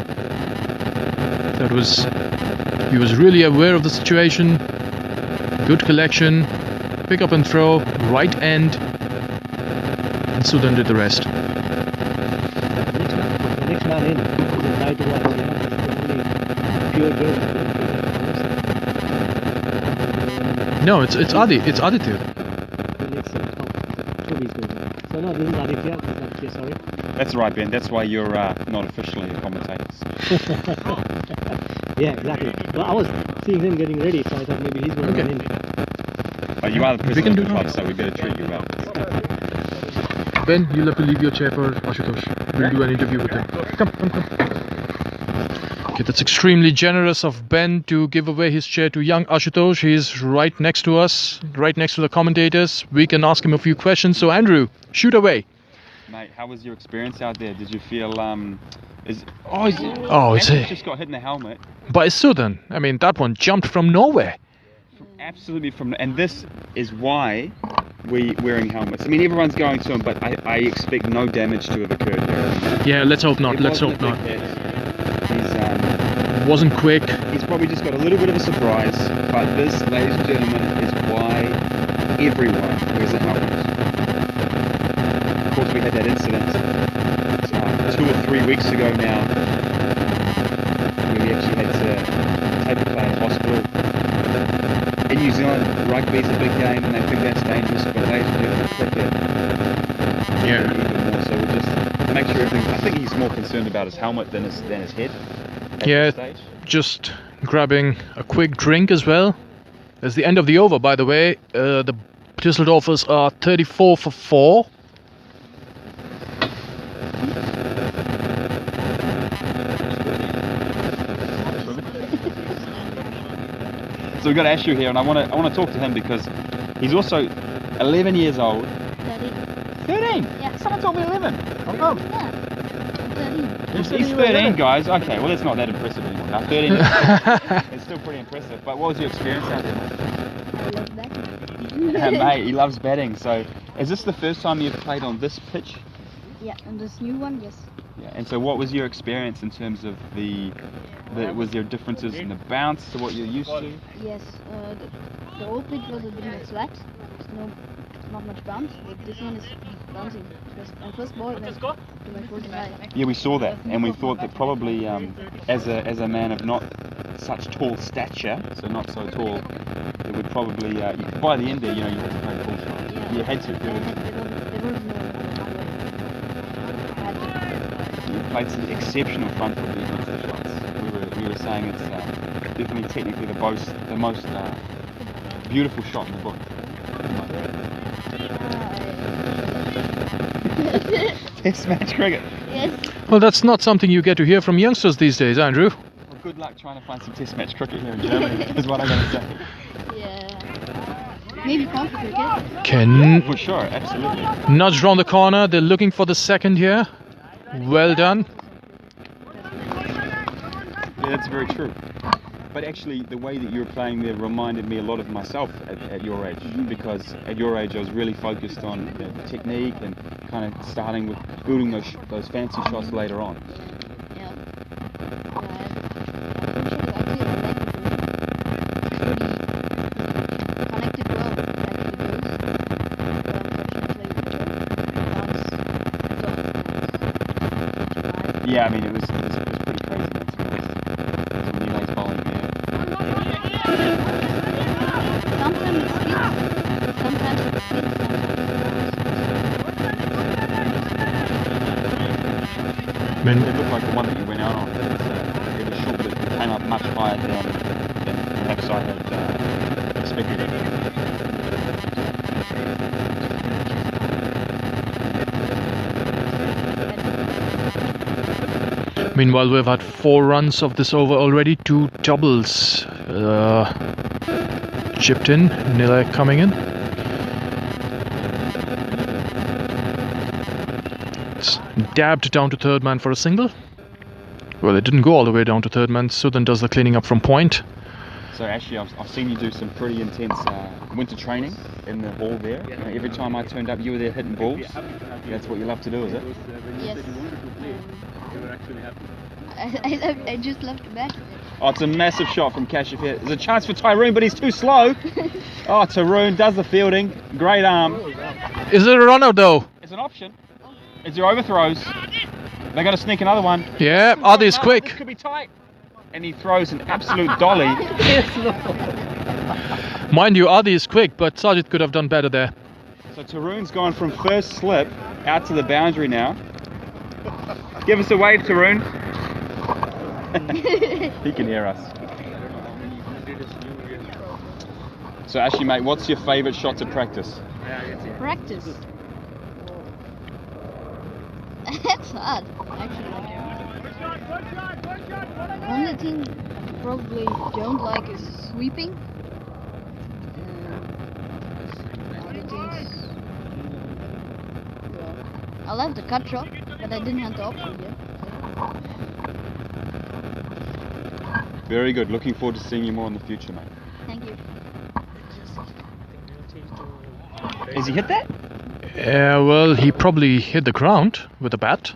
He was really aware of the situation. Good collection, pick up and throw, right end, and Sudan did the rest. The next man in is the guy to watch. Pure No, it's Aditya. So no, this is Aditya. Sorry. That's right, Ben. That's why you're not officially a commentator. Yeah, exactly. Well, I was seeing him getting ready, so I thought maybe he's going to run in. But you are the president of the club, so we better treat you well. Ben, you'll have to leave your chair for Ashutosh. We'll do an interview with him. Come. Okay, that's extremely generous of Ben to give away his chair to young Ashutosh. He's right next to us, right next to the commentators. We can ask him a few questions. So Andrew, shoot away. Mate, how was your experience out there? Did you feel it's just got hit in the helmet. By Sudan. I mean, that one jumped from nowhere. Absolutely and this is why we're wearing helmets. I mean, everyone's going to them, but I expect no damage to have occurred here. Yeah, let's hope not. Let's hope not. He's wasn't quick. He's probably just got a little bit of a surprise, but this, ladies and gentlemen, is why everyone wears a helmet. Of course, we had that incident 2 or 3 weeks ago now, where we actually had to take a player to hospital. In New Zealand, rugby is a big game, and they think that's dangerous, but ladies and gentlemen, cricket, even more. So we'll just make sure everything. I think he's more concerned about his helmet than his head. Yeah, just grabbing a quick drink as well. It's the end of the over, by the way. The Düsseldorfers are 34 for 4. So we've got Ashu here, and I want to talk to him because he's also 11 years old. 13? Yeah. Someone told me 11. I'm wrong. Yeah. 13. He's 13, guys. Okay, well, that's not that impressive anymore. Now, 13 is still pretty impressive. But what was your experience out there? I love that. Mate, he loves batting. So, is this the first time you've played on this pitch? Yeah, and this new one, yes. Yeah. And so, what was your experience in terms of was there differences in the bounce to what you're used to? Yes, the old pitch was a bit more flat. Not much bounce, but this one is bouncing. My first ball went to my first eye. Yeah, we saw that, and we thought that probably as a man of not such tall stature, so not so tall, it would probably by the end there, you had to play the full shot. Yeah. You had to. There was no other way. I had to. You played some exceptional front foot defensive shots. We were saying it's definitely technically the most beautiful shot in the book. Test match cricket. Yes. Well, that's not something you get to hear from youngsters these days, Andrew. Well, good luck trying to find some test match cricket here in Germany, is what I'm going to say. Yeah. Maybe counter cricket. Ken For sure, absolutely. nudged round the corner. They're looking for the second here. Well done. Yeah, that's very true. But actually, the way that you were playing there reminded me a lot of myself at your age, because at your age I was really focused on technique and kind of starting with building those fancy shots later on. Yeah. Connected well, Yeah, I mean it was pretty crazy. When you guys bowling there. Sometimes it's hit, sometimes it's hit, It looked like the one that you went out on. It was short, but it came up much higher than perhaps I had expected it. Meanwhile, we've had 4 runs of this over already. 2 doubles chipped in. Nila coming in. It's dabbed down to third man for a single. Well, it didn't go all the way down to third man. Sudan does the cleaning up from point. So actually, I've seen you do some pretty intense winter training in the hall there. Every time I turned up, you were there hitting balls. That's what you love to do, is it? yes. I just love to bat. Oh, it's a massive shot from Kashif here. There's a chance for Tyrone, but he's too slow. Oh, Tyrone does the fielding. Great arm. Is it a runner though? It's an option. It's your overthrows. They're going to sneak another one. Yeah, Adi's This quick. could be tight. And he throws an absolute dolly. Mind you, Adi is quick, but Sajid could have done better there. So Taroon's gone from first slip out to the boundary now. Give us a wave, Taroon. He can hear us. So Ashley, mate, what's your favourite shot to practice? Practice. That's hard, actually. The only thing I probably don't like is sweeping. Other things, well, I love the cut shot, but I didn't have the option yet. Very good. Looking forward to seeing you more in the future, mate. Thank you. Has he hit that? Yeah, well, he probably hit the ground with a bat.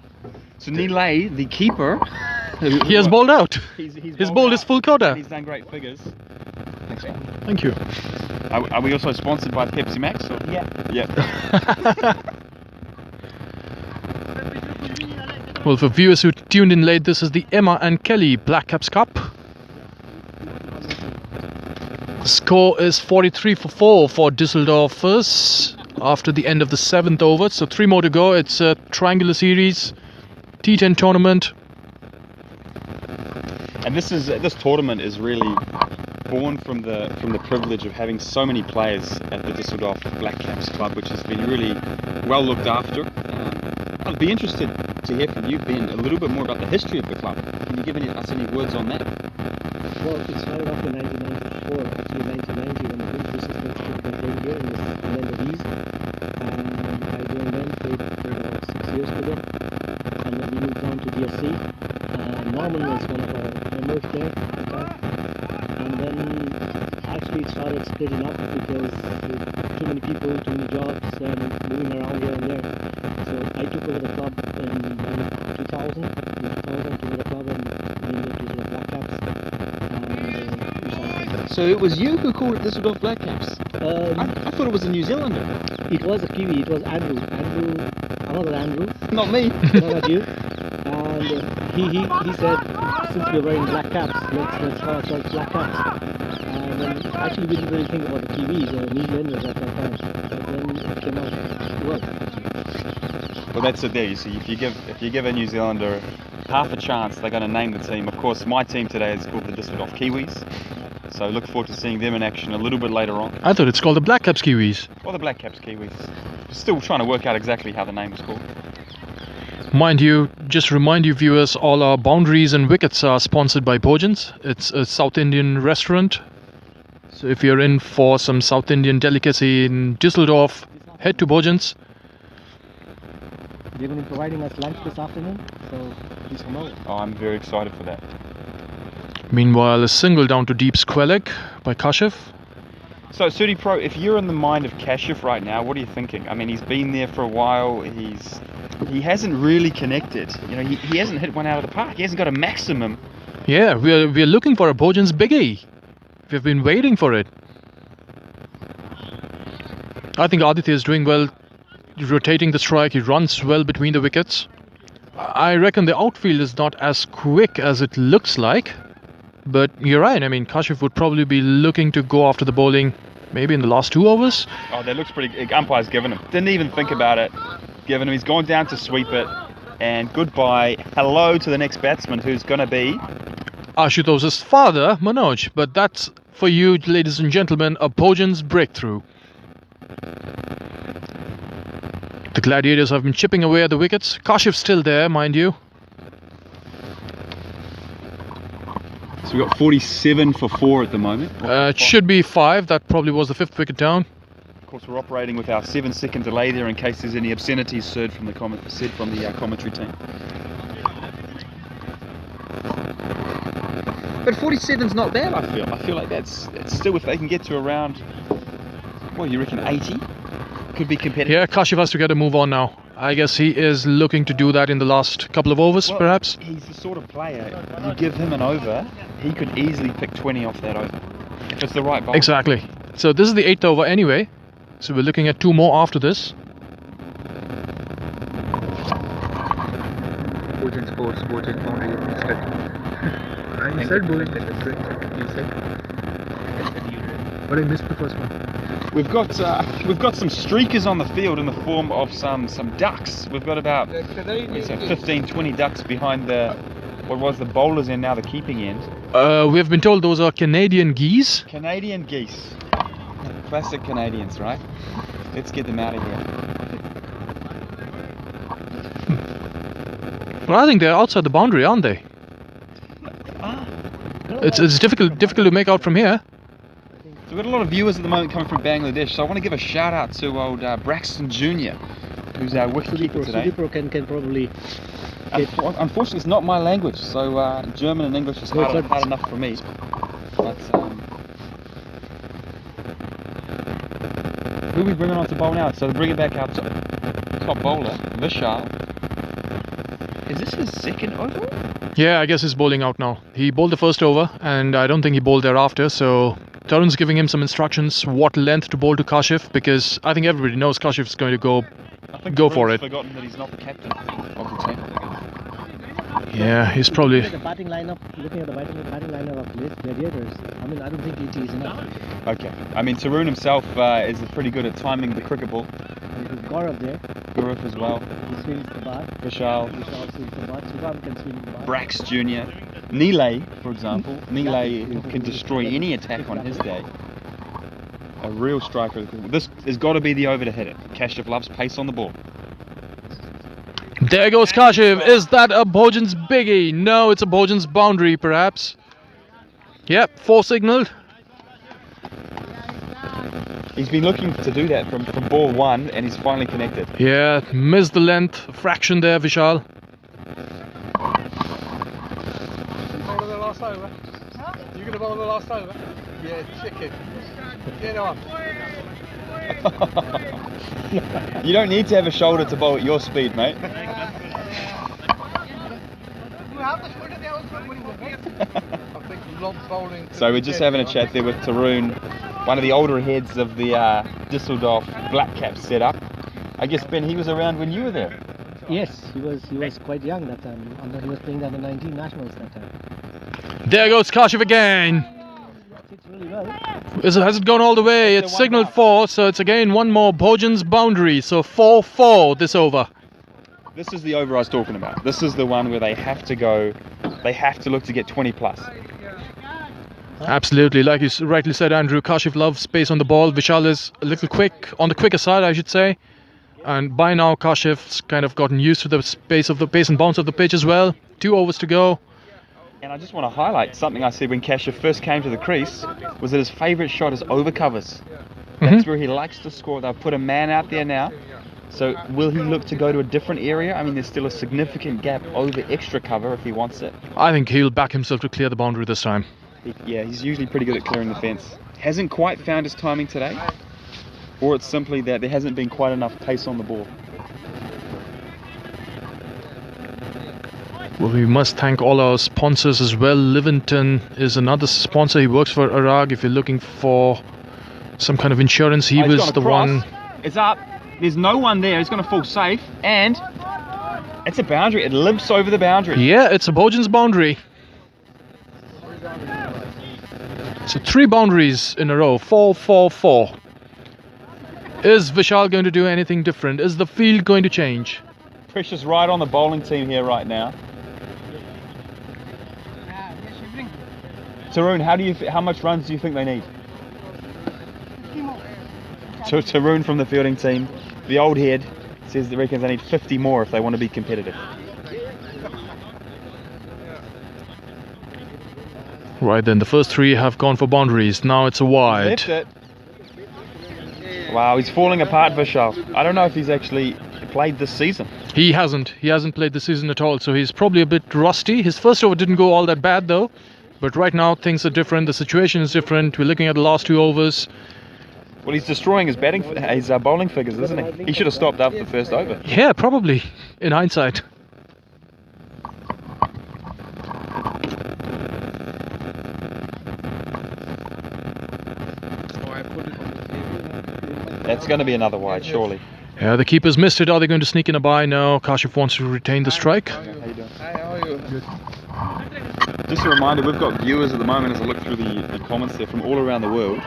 So Nilay, the keeper, He has bowled out. he's His ball is full quota. He's done great figures. Thanks, man. Thank you. Are we also sponsored by Pepsi Max? Or? Yeah. Yeah. Well, for viewers who tuned in late, this is the Emma and Kelly Blackcaps Cup. The score is 43 for 4 for Düsseldorfers after the end of the 7th over. So 3 more to go. It's a triangular series, T10 tournament. And this tournament is really born from the privilege of having so many players at the Düsseldorf Blackcaps Club, which has been really well looked after. I'd be interested to hear from you, Ben, a little bit more about the history of the club. Can you give us any words on that? Well, it started off in 1994, actually 1990, when the Winter System became here in the Netherlands. I joined them, played for about 6 years with them, and then we moved on to DSC. Norman was one of our members there at the time, and then actually it started splitting up because too many people, too many jobs, and moving around here and there. So I took over the club in 2000. In 2000, took over the club and named it to the Blackcaps. So it was you who called it Düsseldorf Blackcaps? I thought it was a New Zealander. It was a Kiwi, it was Andrew, another Andrew, Not me. not you. And he said, since we're wearing black caps, let's call ourselves Black Caps. And then actually we didn't really think about the Kiwis or New Zealanders at that time, but then it came out well. Well, that's it there. You see, if you give a New Zealander half a chance, they're going to name the team. Of course, my team today is called the Düsseldorf Kiwis. So I look forward to seeing them in action a little bit later on. I thought it's called the Blackcaps Kiwis. Or the Blackcaps Kiwis. Still trying to work out exactly how the name is called. Mind you, just remind you viewers, all our boundaries and wickets are sponsored by Bojans. It's a South Indian restaurant. So if you're in for some South Indian delicacy in Düsseldorf, head to Bojans. They're going to be providing us lunch this afternoon, so please come over. Oh, I'm very excited for that. Meanwhile, a single down to deep square leg by Kashif. So, Sudi Pro, if you're in the mind of Kashif right now, what are you thinking? I mean, he's been there for a while. He hasn't really connected. You know, he hasn't hit one out of the park. He hasn't got a maximum. Yeah, we're looking for a Bojans biggie. We've been waiting for it. I think Aditya is doing well, rotating the strike. He runs well between the wickets. I reckon the outfield is not as quick as it looks like. But you're right, I mean, Kashif would probably be looking to go after the bowling maybe in the last 2 overs. Oh, that looks pretty... Umpire's given him. Didn't even think about it. Given him. He's gone down to sweep it. And goodbye. Hello to the next batsman, who's going to be... Ashutosh's father, Manoj. But that's, for you, ladies and gentlemen, a Bojans breakthrough. The Gladiators have been chipping away at the wickets. Kashif's still there, mind you. So we've got 47 for 4 at the moment. It should be 5. That probably was the 5th wicket down. Of course, we're operating with our 7-second delay there in case there's any obscenities said from the commentary team. But 47's not bad, I feel. I feel like that's still, if they can get to around, well, you reckon 80? Could be competitive. Yeah, Kashif has to get a move on now. I guess he is looking to do that in the last couple of overs, Well, perhaps. He's the sort of player, you give him an over, he could easily pick 20 off that over. If it's the right ball. Exactly. So this is the 8th over anyway. So we're looking at 2 more after this. Bojans sports, Bojans boundary. You said Bojans. You said. But I missed the first one. We've got some streakers on the field in the form of some ducks. We've got about 15-20 ducks behind the bowlers end, now the keeping end. We have been told those are Canadian geese. Canadian geese. Classic Canadians, right? Let's get them out of here. Well, I think they're outside the boundary, aren't they? It's difficult to make out from here. So we've got a lot of viewers at the moment coming from Bangladesh, so I want to give a shout out to old Braxton Jr., who's our wicketkeeper today. Sudipro can probably... Unfortunately, it's not my language, so German and English is hard enough for me. But who are we bringing on to bowl now? So we're bringing back our top bowler, Vishal. Is this his second over? Yeah, I guess he's bowling out now. He bowled the first over, and I don't think he bowled thereafter, so Tarun's giving him some instructions what length to bowl to Kashif, because I think everybody knows Kashif's going to go for it. Forgotten that he's not the captain of the team. Yeah, he's probably... Looking at the batting lineup of this Gladiators, I mean, I don't think 80 is enough. Okay. I mean, Tarun himself is pretty good at timing the cricket ball. And with Gaurav there, Gaurav as well. he swings the bat. Vishal. Vishal swings the bat. Subham can swing the bat. Brax Jr. Nilay, for example. Nilay can destroy any attack on his day. A real striker. This has got to be the over to hit it. Kashif loves pace on the ball. There goes Kashif. Is that a Bhojan's biggie? No, it's a Bhojan's boundary, perhaps. Yep, 4 signalled. He's been looking to do that from ball 1, and he's finally connected. Yeah, missed the length. Fraction there, Vishal. Bowl of the last over? You gonna bowl the last over? Yeah, chicken. Get on. You don't need to have a shoulder to bowl at your speed, mate. So we're just having a chat there with Tarun, one of the older heads of the Düsseldorf Blackcaps setup. I guess, Ben, he was around when you were there. Yes, he was quite young that time. He was playing under 19 nationals that time. There goes Kashif again. It's really well. Has it gone all the way? It's signalled 4, so it's again one more Bhojan's boundary. So 4-4 this over. This is the over I was talking about. This is the one where they have to go, they have to look to get 20 plus. Absolutely, like you rightly said, Andrew, Kashif loves space on the ball. Vishal is a little quick, on the quicker side, I should say. And by now, Kashif's kind of gotten used to the pace and bounce of the pitch as well. 2 overs to go. And I just want to highlight something I said when Kashif first came to the crease, was that his favourite shot is over covers. That's where he likes to score. They'll put a man out there now. So will he look to go to a different area? I mean, there's still a significant gap over extra cover if he wants it. I think he'll back himself to clear the boundary this time. Yeah, he's usually pretty good at clearing the fence. Hasn't quite found his timing today, or it's simply that there hasn't been quite enough pace on the ball. Well, we must thank all our sponsors as well. Livington is another sponsor. He works for Arag. If you're looking for some kind of insurance, he was the one. It's up. There's no one there. He's going to fall safe, and it's a boundary. It limps over the boundary. Yeah, it's a Bhojan's boundary. So 3 boundaries in a row. 4-4-4. Is Vishal going to do anything different? Is the field going to change? Pressure's right on the bowling team here right now. Tarun, how much runs do you think they need? So Tarun from the fielding team, the old head, says they reckons they need 50 more if they want to be competitive. Right then, the first 3 have gone for boundaries. Now it's a wide. Left it. Wow, he's falling apart, Vishal. I don't know if he's actually played this season. He hasn't played this season at all, so he's probably a bit rusty. His first over didn't go all that bad though, but right now things are different. The situation is different. We're looking at the last 2 overs. Well, he's destroying his bowling figures, isn't he? He should have stopped after the first over. Yeah, probably, in hindsight. That's going to be another wide, surely. Yeah, the keeper's missed it. Are they going to sneak in a bye? No, Kashif wants to retain the strike. How you doing? Hi, how are you? Good. Just a reminder, we've got viewers at the moment as I look through the comments there from all around the world.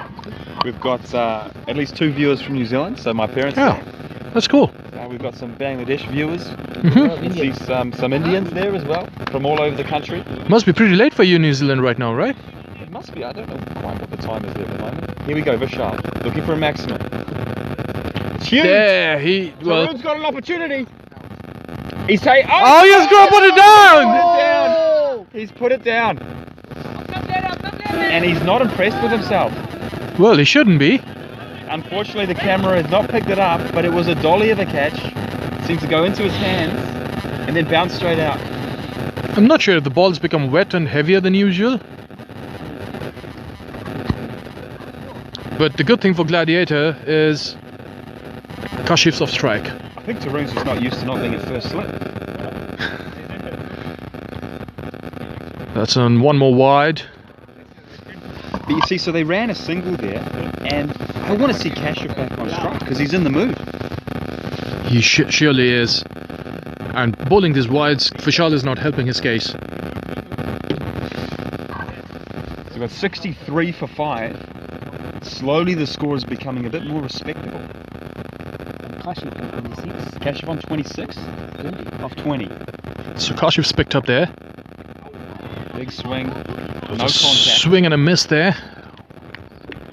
We've got at least 2 viewers from New Zealand, so my parents. Yeah, that's cool. We've got some Bangladesh viewers. Mm-hmm. You see some Indians there as well, from all over the country. Must be pretty late for you in New Zealand right now, right? It must be. I don't know quite what the time is there at the moment. Here we go, Vishal, looking for a maximum. It's huge. There, Tarun's got an opportunity. He's saying, oh, he's going to put it down! He's put it down. And he's not impressed with himself. Well, he shouldn't be. Unfortunately, the camera has not picked it up, but it was a dolly of a catch. It seemed to go into his hands and then bounce straight out. I'm not sure if the ball's become wet and heavier than usual. But the good thing for Gladiator is Kashif's off strike. I think Tarun's just not used to not being at first slip. That's on one more wide. But you see, so they ran a single there, and I want to see Kashif back on strike because he's in the mood. He surely is. And bowling these wides, Vishal is not helping his case. So we've got 63 for 5. Slowly the score is becoming a bit more respectable. Kashif on 26. Kashif on 26 off 20. So Kashif's picked up there. Big swing. No A contact. swing and a miss there.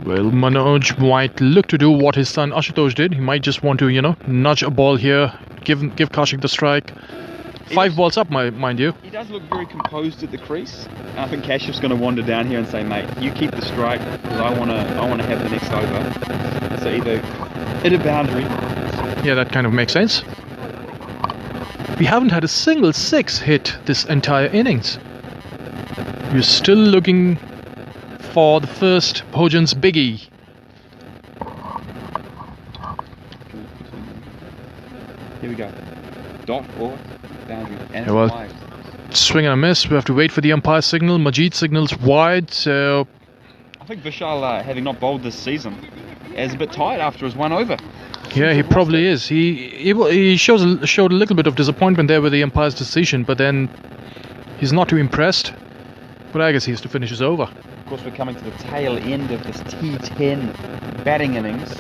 Well, Manoj might look to do what his son Ashutosh did. He might just want to, you know, nudge a ball here, give Kashif the strike. 5 balls up, mind you. He does look very composed at the crease. And I think Kashif's going to wander down here and say, mate, you keep the strike because I want to have the next over. So either hit a boundary. Yeah, that kind of makes sense. We haven't had a single 6 hit this entire innings. We're still looking for the first Bhojan's biggie. Here we go. Dot or boundary. And Yeah, well, wide. swing and a miss. We have to wait for the umpire signal. Majid signals wide, so I think Vishal, having not bowled this season, is a bit tired after his 1 over. yeah, he probably is. He showed a little bit of disappointment there with the umpire's decision, but then he's not too impressed. But I guess he has to finish his over. Of course, we're coming to the tail end of this T10 batting innings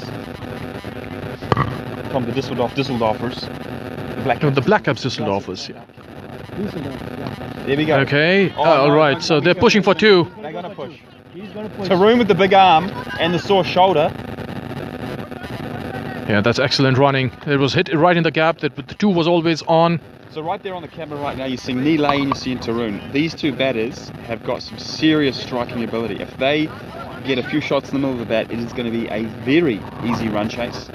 from the Düsseldorfers. The Blackcaps Düsseldorfers. Yeah. There we go. Okay. Oh, All no, right. no, So no, they're he's pushing for gonna 2. They're going to push. He's going to push. Tarun with the big arm and the sore shoulder. Yeah, that's excellent running. It was hit right in the gap. That the 2 was always on. So right there on the camera right now, you're seeing Nilay and you're seeing Tarun. These 2 batters have got some serious striking ability. If they get a few shots in the middle of the bat, it is going to be a very easy run chase.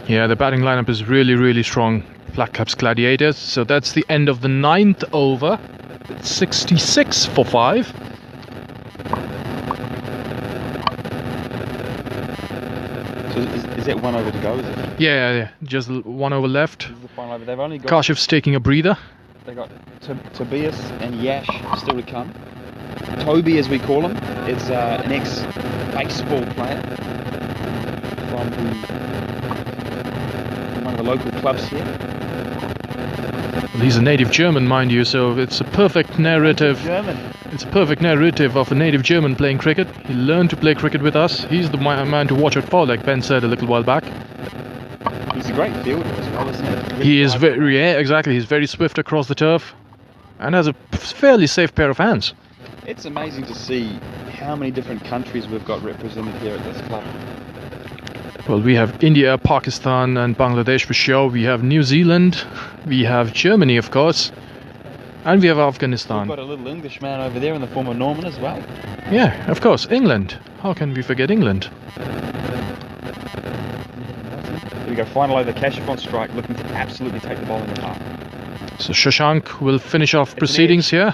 Yeah, the batting lineup is really, really strong. Blackcaps Gladiators. So that's the end of the 9th over. It's 66 for 5. So is that 1 over to go? Is it? Yeah. Just 1 over left. This is the final over. They've only got. Kashif's taking a breather. They got Tobias and Yash still to come. Toby, as we call him, is an ex-baseball player from one of the local clubs here. Well, he's a native German, mind you, so it's a perfect narrative. German. It's a perfect narrative of a native German playing cricket. He learned to play cricket with us. He's the man to watch out for, like Ben said a little while back. He's a great fielder as well, isn't he? Really He is lively. very, yeah, exactly. He's very swift across the turf, and has a fairly safe pair of hands. It's amazing to see how many different countries we've got represented here at this club. Well, we have India, Pakistan, and Bangladesh for sure. We have New Zealand. We have Germany, of course, and we have We've Afghanistan. got a little English man over there in the form of Norman as well. Yeah, of course, England. How can we forget England? Here we go, final over, Kashif on strike, looking to absolutely take the ball in the park. So Shashank will finish off proceedings here.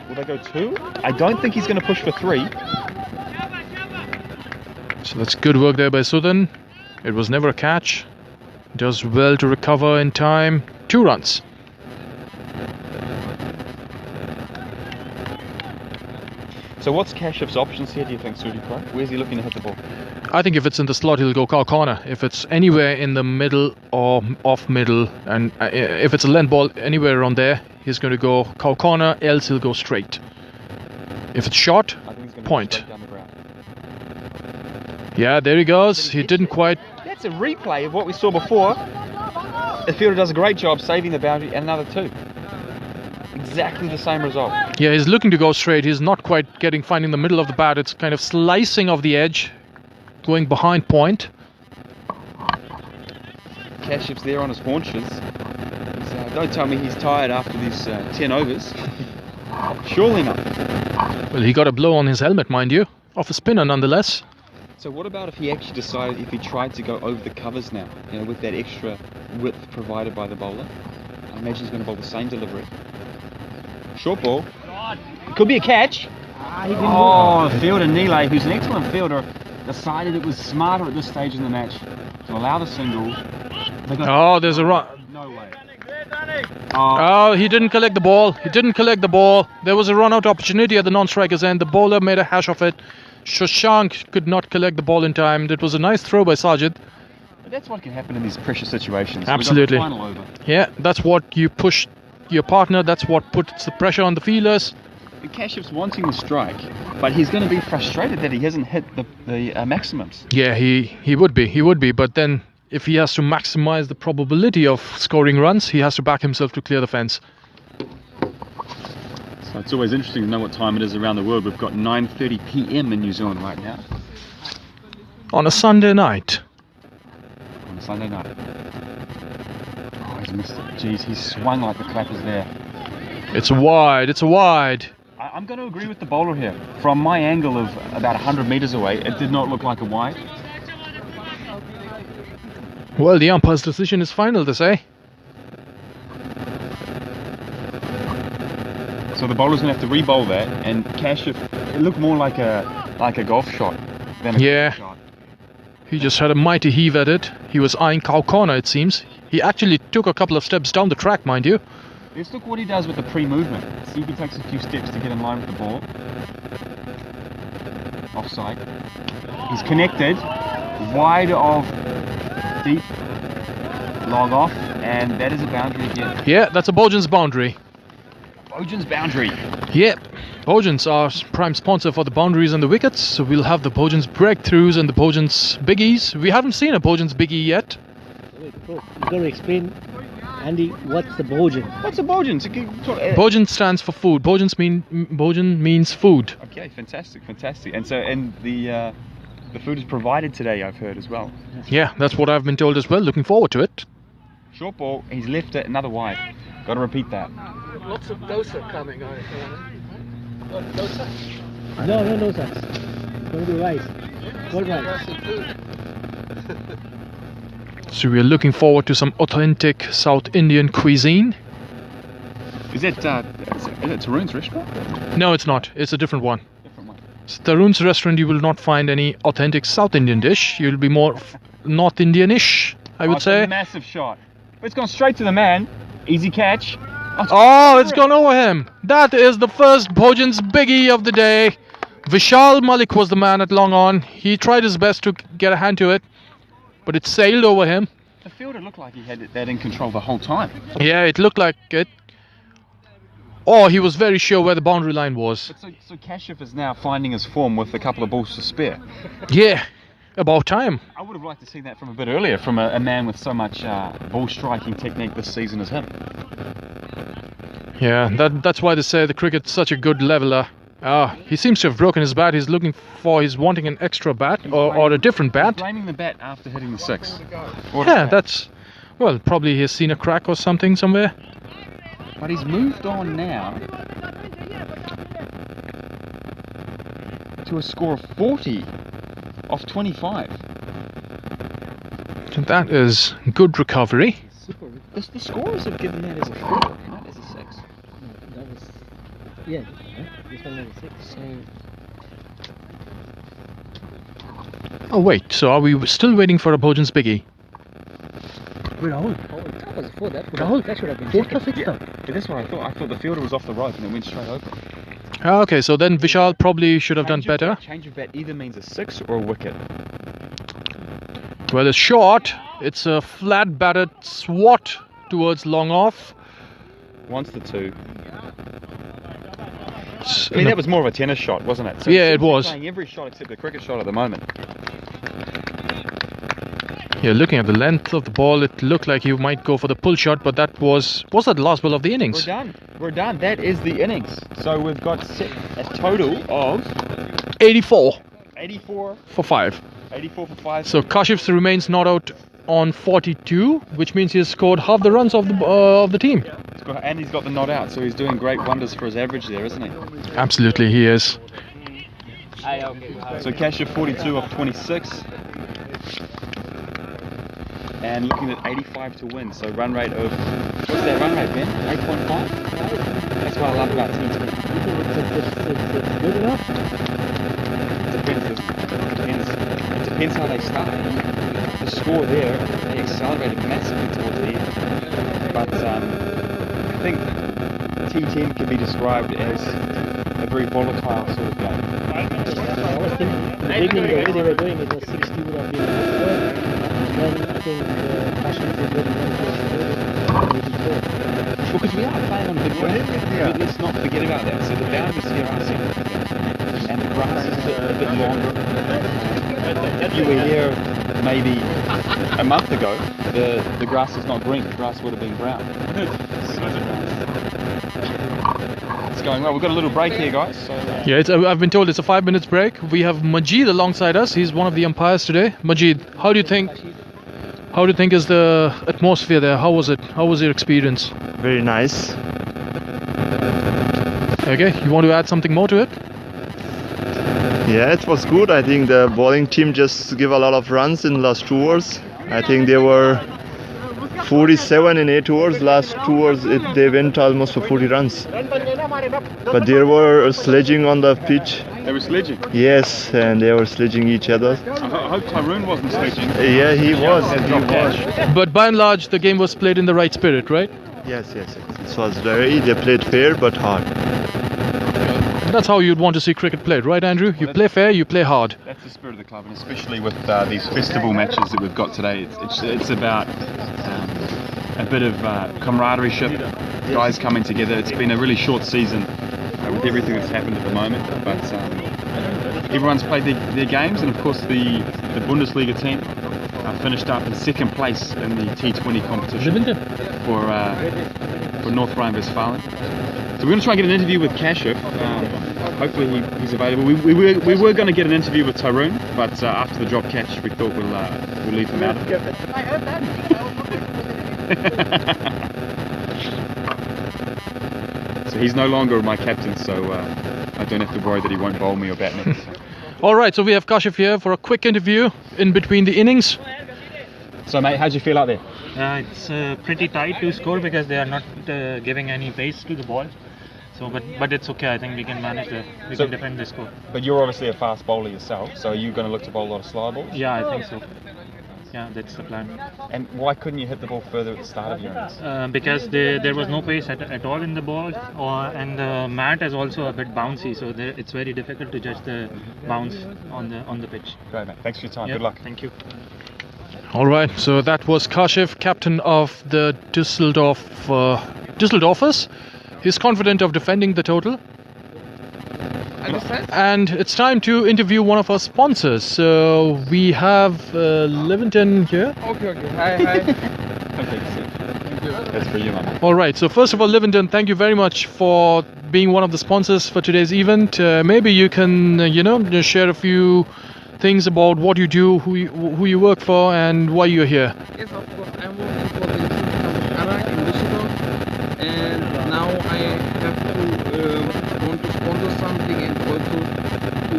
Will they go 2? I don't think he's going to push for 3. So that's good work there by Sudhan. It was never a catch. Does well to recover in time. 2 runs. So what's Kashif's options here, do you think, Sudi Pro? Where's he looking to hit the ball? I think if it's in the slot, he'll go cow corner. If it's anywhere in the middle or off middle, and if it's a length ball anywhere around there, he's going to go cow corner, else he'll go straight. If it's short, I think he's going to point. go straight down the ground. Yeah, there he goes. He didn't quite. That's a replay of what we saw before. The fielder does a great job saving the boundary and another 2. Exactly the same result. Yeah, he's looking to go straight. He's not quite finding the middle of the bat. It's kind of slicing off the edge, going behind point. Kashif's there on his haunches. Don't tell me he's tired after these 10 overs. Surely not. Well, he got a blow on his helmet, mind you. Off a spinner, nonetheless. So what about if he actually decided, if he tried to go over the covers now, you know, with that extra width provided by the bowler? I imagine he's going to bowl the same delivery. Short ball. Could be a catch. Oh, the fielder Nile, who's an excellent fielder, decided it was smarter at this stage in the match to allow the single. Oh, there's a run. No way. Oh, he didn't collect the ball. He didn't collect the ball. There was a run-out opportunity at the non-striker's end. The bowler made a hash of it. Shashank could not collect the ball in time. It was a nice throw by Sajid. But that's what can happen in these pressure situations. Absolutely. We got the final over. Yeah, that's what you push your partner. That's what puts the pressure on the fielders. And Kashif's wanting the strike, but he's going to be frustrated that he hasn't hit the maximums. Yeah, he would be. He would be. But then, if he has to maximize the probability of scoring runs, he has to back himself to clear the fence. So it's always interesting to know what time it is around the world. We've got 9:30 p.m. in New Zealand right now. On a Sunday night. On Sunday night. Oh, he's missed it. Jeez, he's swung like the clappers there. It's a wide. It's a wide. I'm going to agree with the bowler here. From my angle of about 100 metres away, it did not look like a wide. Well, the umpire's decision is final, they say. So the bowler's going to have to re-bowl that, and Kashif, it looked more like a golf shot than a cricket shot. He just had a mighty heave at it. He was eyeing cow corner, it seems. He actually took a couple of steps down the track, mind you. Let's look what he does with the pre-movement. See if he takes a few steps to get in line with the ball. Offside. He's connected. Wide of deep. Log off. And that is a boundary again. Yeah, that's a Bojan's boundary. Bojan's boundary. Yep. Bojans are prime sponsor for the boundaries and the wickets. So we'll have the Bojans breakthroughs and the Bojans biggies. We haven't seen a Bojans biggie yet. Wait, bro, you gotta explain, Andy, what's the Bojan? What's a Bojan? Bojan stands for food. Bojan means food. Okay, fantastic, fantastic. And the food is provided today, I've heard as well. Yeah, that's what I've been told as well. Looking forward to it. Short ball, he's left it, another wide. Got to repeat that. Lots of dosa coming, I think. What, dosa? No dosas. Going to do rice. What rice? So we're looking forward to some authentic South Indian cuisine. Is it Tarun's restaurant? No, it's not. It's a different one. Different one. Tarun's restaurant, you will not find any authentic South Indian dish. You'll be more North Indian-ish, I would say. It's a massive shot. It's gone straight to the man. Easy catch. Oh, it's gone over him. That is the first Bojan's biggie of the day. Vishal Malik was the man at long on. He tried his best to get a hand to it, but it sailed over him. The fielder looked like he had that in control the whole time. Yeah, it looked like it. Oh, he was very sure where the boundary line was. But so Kashif is now finding his form with a couple of balls to spare. Yeah, about time. I would have liked to see that from a bit earlier from a man with so much ball striking technique this season as him. Yeah, that's why they say the cricket's such a good leveler. He seems to have broken his bat. He's wanting an extra bat or a different bat. He's blaming the bat after hitting the six. Yeah, that's... Well, probably he's seen a crack or something somewhere. But he's moved on now to a score of 40 off 25. That is good recovery. The scorers have given that as a 4, not as a 6. That was... Yeah, this one was 6. Oh wait, so are we still waiting for a Bojan's biggie? Wait, Rahul. That was 4. That should have been 4 plus 6. Yeah, that's what I thought. I thought the fielder was off the rope and it went straight over. Okay, so then Vishal probably should have done better. Change of bat either means a 6 or a wicket. Well, it's short. It's a flat batted swat towards long off. Once the 2. I mean, that was more of a tennis shot, wasn't it? So yeah, it was. Playing every shot except the cricket shot at the moment. Yeah, looking at the length of the ball, it looked like he might go for the pull shot, but that was that the last ball of the innings? We're done. That is the innings. So we've got a total of 84. 84 for 5. 84 for 5. So Kashif remains not out on 42, which means he has scored half the runs of the team. And he's got the not out, so he's doing great wonders for his average there, isn't he? Absolutely, he is. So Kasha 42 off 26. And looking at 85 to win, so run rate of, what's that run rate, Ben? 8.5? That's what I love about T20. It's good enough. It depends how they start. The score there, they accelerated massively towards the end. But I think T10 can be described as a very volatile sort of game. I was thinking, in the beginning, the way they were going, it was 60 would have been good. And then I think Passion did really well to maybe 4. Well, because we are playing on big ground. Let's not forget about that. So the boundaries here are significant. And the grass is a bit longer. If you were here maybe a month ago, the grass is not green. The grass would have been brown. It's going well. We've got a little break here, guys. So, Yeah, I've been told it's a 5 minutes break. We have Majid alongside us. He's one of the umpires today. Majid, how do you think is the atmosphere there? How was it? How was your experience? Very nice. Okay, you want to add something more to it? Yeah, it was good. I think the bowling team just give a lot of runs in the last 2 overs. I think they were 47 in 8 overs. Last 2 overs they went almost for 40 runs. But they were sledging on the pitch. they were sledging. Yes, and they were sledging each other. I hope Tyrone wasn't sledging. Yeah, he was. But by and large, the game was played in the right spirit, right? Yes. It was they played fair but hard. That's how you'd want to see cricket played, right, Andrew? You play fair, you play hard. That's the spirit of the club, and especially with these festival matches that we've got today. It's about a bit of camaraderie, guys coming together. It's been a really short season with everything that's happened at the moment, but everyone's played their games, and of course the Bundesliga team finished up in second place in the T20 competition for North Rhine-Westphalia. So we're going to try and get an interview with Kashif. Hopefully he's available. We were going to get an interview with Tyrone, but after the drop catch we thought we'll leave him out of it. So he's no longer my captain, so I don't have to worry that he won't bowl me or bat me. Alright, so we have Kashif here for a quick interview in between the innings. So mate, how'd you feel out there? It's pretty tight to score because they are not giving any pace to the ball. So, but it's okay. I think we can manage that. We can defend the score. But you're obviously a fast bowler yourself, so are you going to look to bowl a lot of slow balls? Yeah, I think so. Yeah, that's the plan. And why couldn't you hit the ball further at the start of your innings? Because there was no pace at all in the ball, and the mat is also a bit bouncy, so it's very difficult to judge the bounce on the pitch. Great mate, thanks for your time. Yeah, Good luck. Thank you. Alright, so that was Kashif, captain of the Düsseldorfers. He's confident of defending the total. And it's time to interview one of our sponsors. So we have Livingston here. Okay. Hi. Okay, that's for you, man. Alright, so first of all, Livingston, thank you very much for being one of the sponsors for today's event. Maybe you can, just share a few things about what you do, who you work for, and why you're here. Yes, of course. I'm working for the Institute of Arak in Düsseldorf, and now I have to want to sponsor something and also to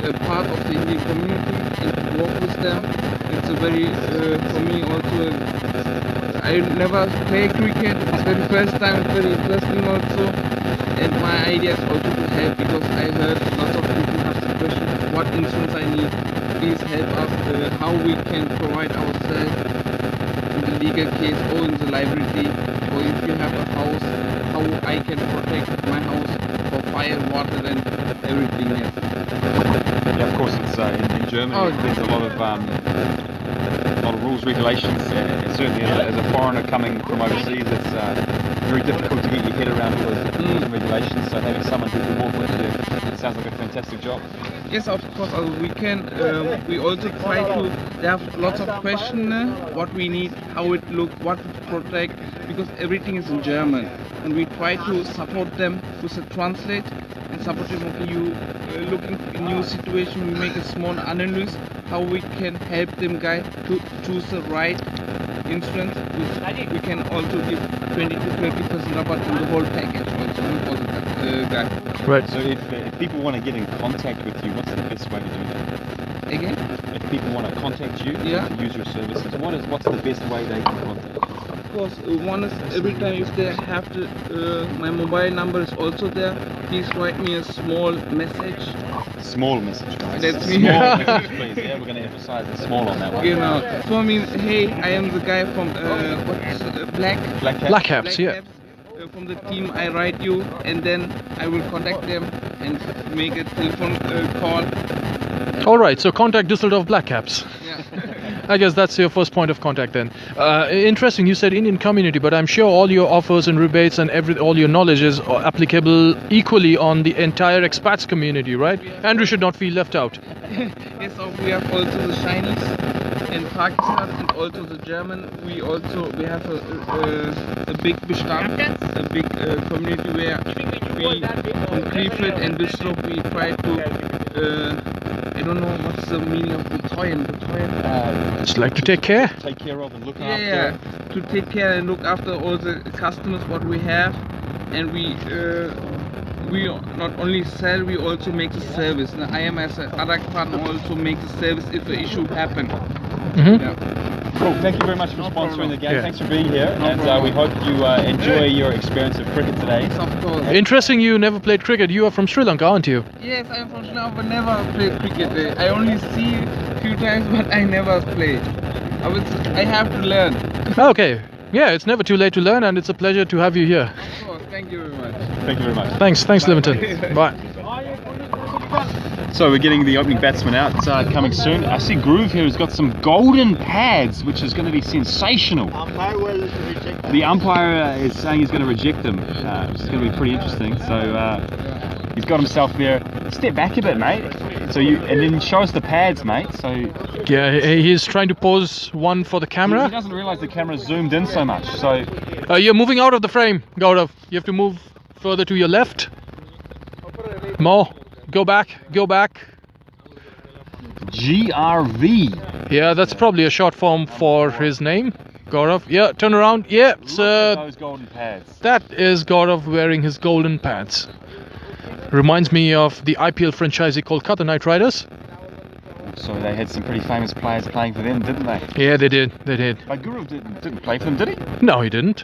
a part of the Indian community and to work with them. It's a very, for me also, I never play cricket. It's very first time. It's very interesting also, and my idea is also to help because I heard lots of people have the question, what insurance I need. Please help us how we can provide ourselves in the legal case or in the liability, or if you have a house, how I can protect my house for fire, water and everything else. Yeah, of course, it's in Germany. There's a lot of rules, regulations, and certainly as a foreigner coming from overseas, it's very difficult to get your head around all those rules and regulations. So having someone who can walk with you, it sounds like a fantastic job. Yes, of course. We can. We also try to. They have lots of questions. What we need, how it look, what to protect, because everything is in German, and we try to support them with a translate and support them. Okay, you looking in new situation. We make a small analysis how we can help them guys to choose the right insurance, we can also give 20 to 30% rabatt on the whole package also, not for the guy. Right. So if people want to get in contact with you, what's the best way to do that? Again? If people want to contact you, Yeah. to use your services, what's the best way they can contact you? Of course, one is every time if they have to, my mobile number is also there. Please write me a small message. Small message, guys. That's me. Small message, please. Yeah, we're going to emphasize the small on that one. You know, so I mean, hey, I am the guy from Blackcaps, yeah. From the team, I write you, and then I will contact them and make a telephone call. All right, so contact Düsseldorf Blackcaps. Yeah. I guess that's your first point of contact then. Interesting, you said Indian community, but I'm sure all your offers and rebates and all your knowledge is applicable equally on the entire expats community, right? Andrew should not feel left out. Yes, so we have also the Chinese and Pakistan and also the German. We have a big Bestand, a big community where we from Krefeld and Düsseldorf we try to I don't know what's the meaning of betreuen. It's like to take care. Take care of and look Yeah, after. to take care and look after all the customers what we have, and we not only sell, we also make the service. Now, I am as a Arak partner also make the service if an issue happen. Yeah. Cool. Thank you very much for sponsoring the game. Yeah. Thanks for being here, and we hope you enjoy your experience of cricket today. Yes, of course. Interesting, you never played cricket. You are from Sri Lanka, aren't you? Yes, I am from Sri Lanka, but never played cricket. I only see a few times, but I never played. I have to learn. Okay. Yeah, it's never too late to learn, and it's a pleasure to have you here. Of course. Thank you very much. Thank you very much. Thanks, Livingston. Bye. So we're getting the opening batsman out, coming soon. I see Groove here has got some golden pads, which is going to be sensational. The umpire is saying he's going to reject them, which is going to be pretty interesting. So he's got himself there. Step back a bit, mate. And then show us the pads, mate. So Yeah, he's trying to pose one for the he camera. doesn't realise the camera's zoomed in so much. So You're moving out of the frame, Gaurav. You have to move further to your left. More. Go back. GRV. Yeah, that's probably a short form for his name. Gaurav. Yeah, turn around. Yeah, Look at those golden pads. that is Gaurav wearing his golden pads. Reminds me of the IPL franchisee called Kolkata Knight Riders. So they had some pretty famous players playing for them, didn't they? Yeah, they did. But Guru didn't play for them, did he? No, he didn't.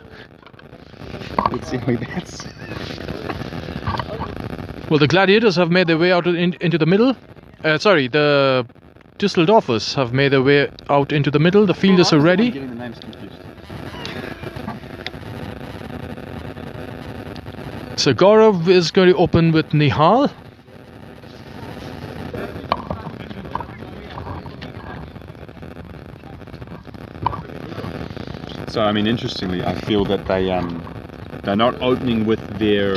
Let's see how he bats. Well, the Gladiators have made their way out into the middle. The Düsseldorfers have made their way out into the middle. The fielders are I'm ready. getting the names confused. So Gaurav is going to open with Nihal. So I mean, interestingly, I feel that they're not opening with their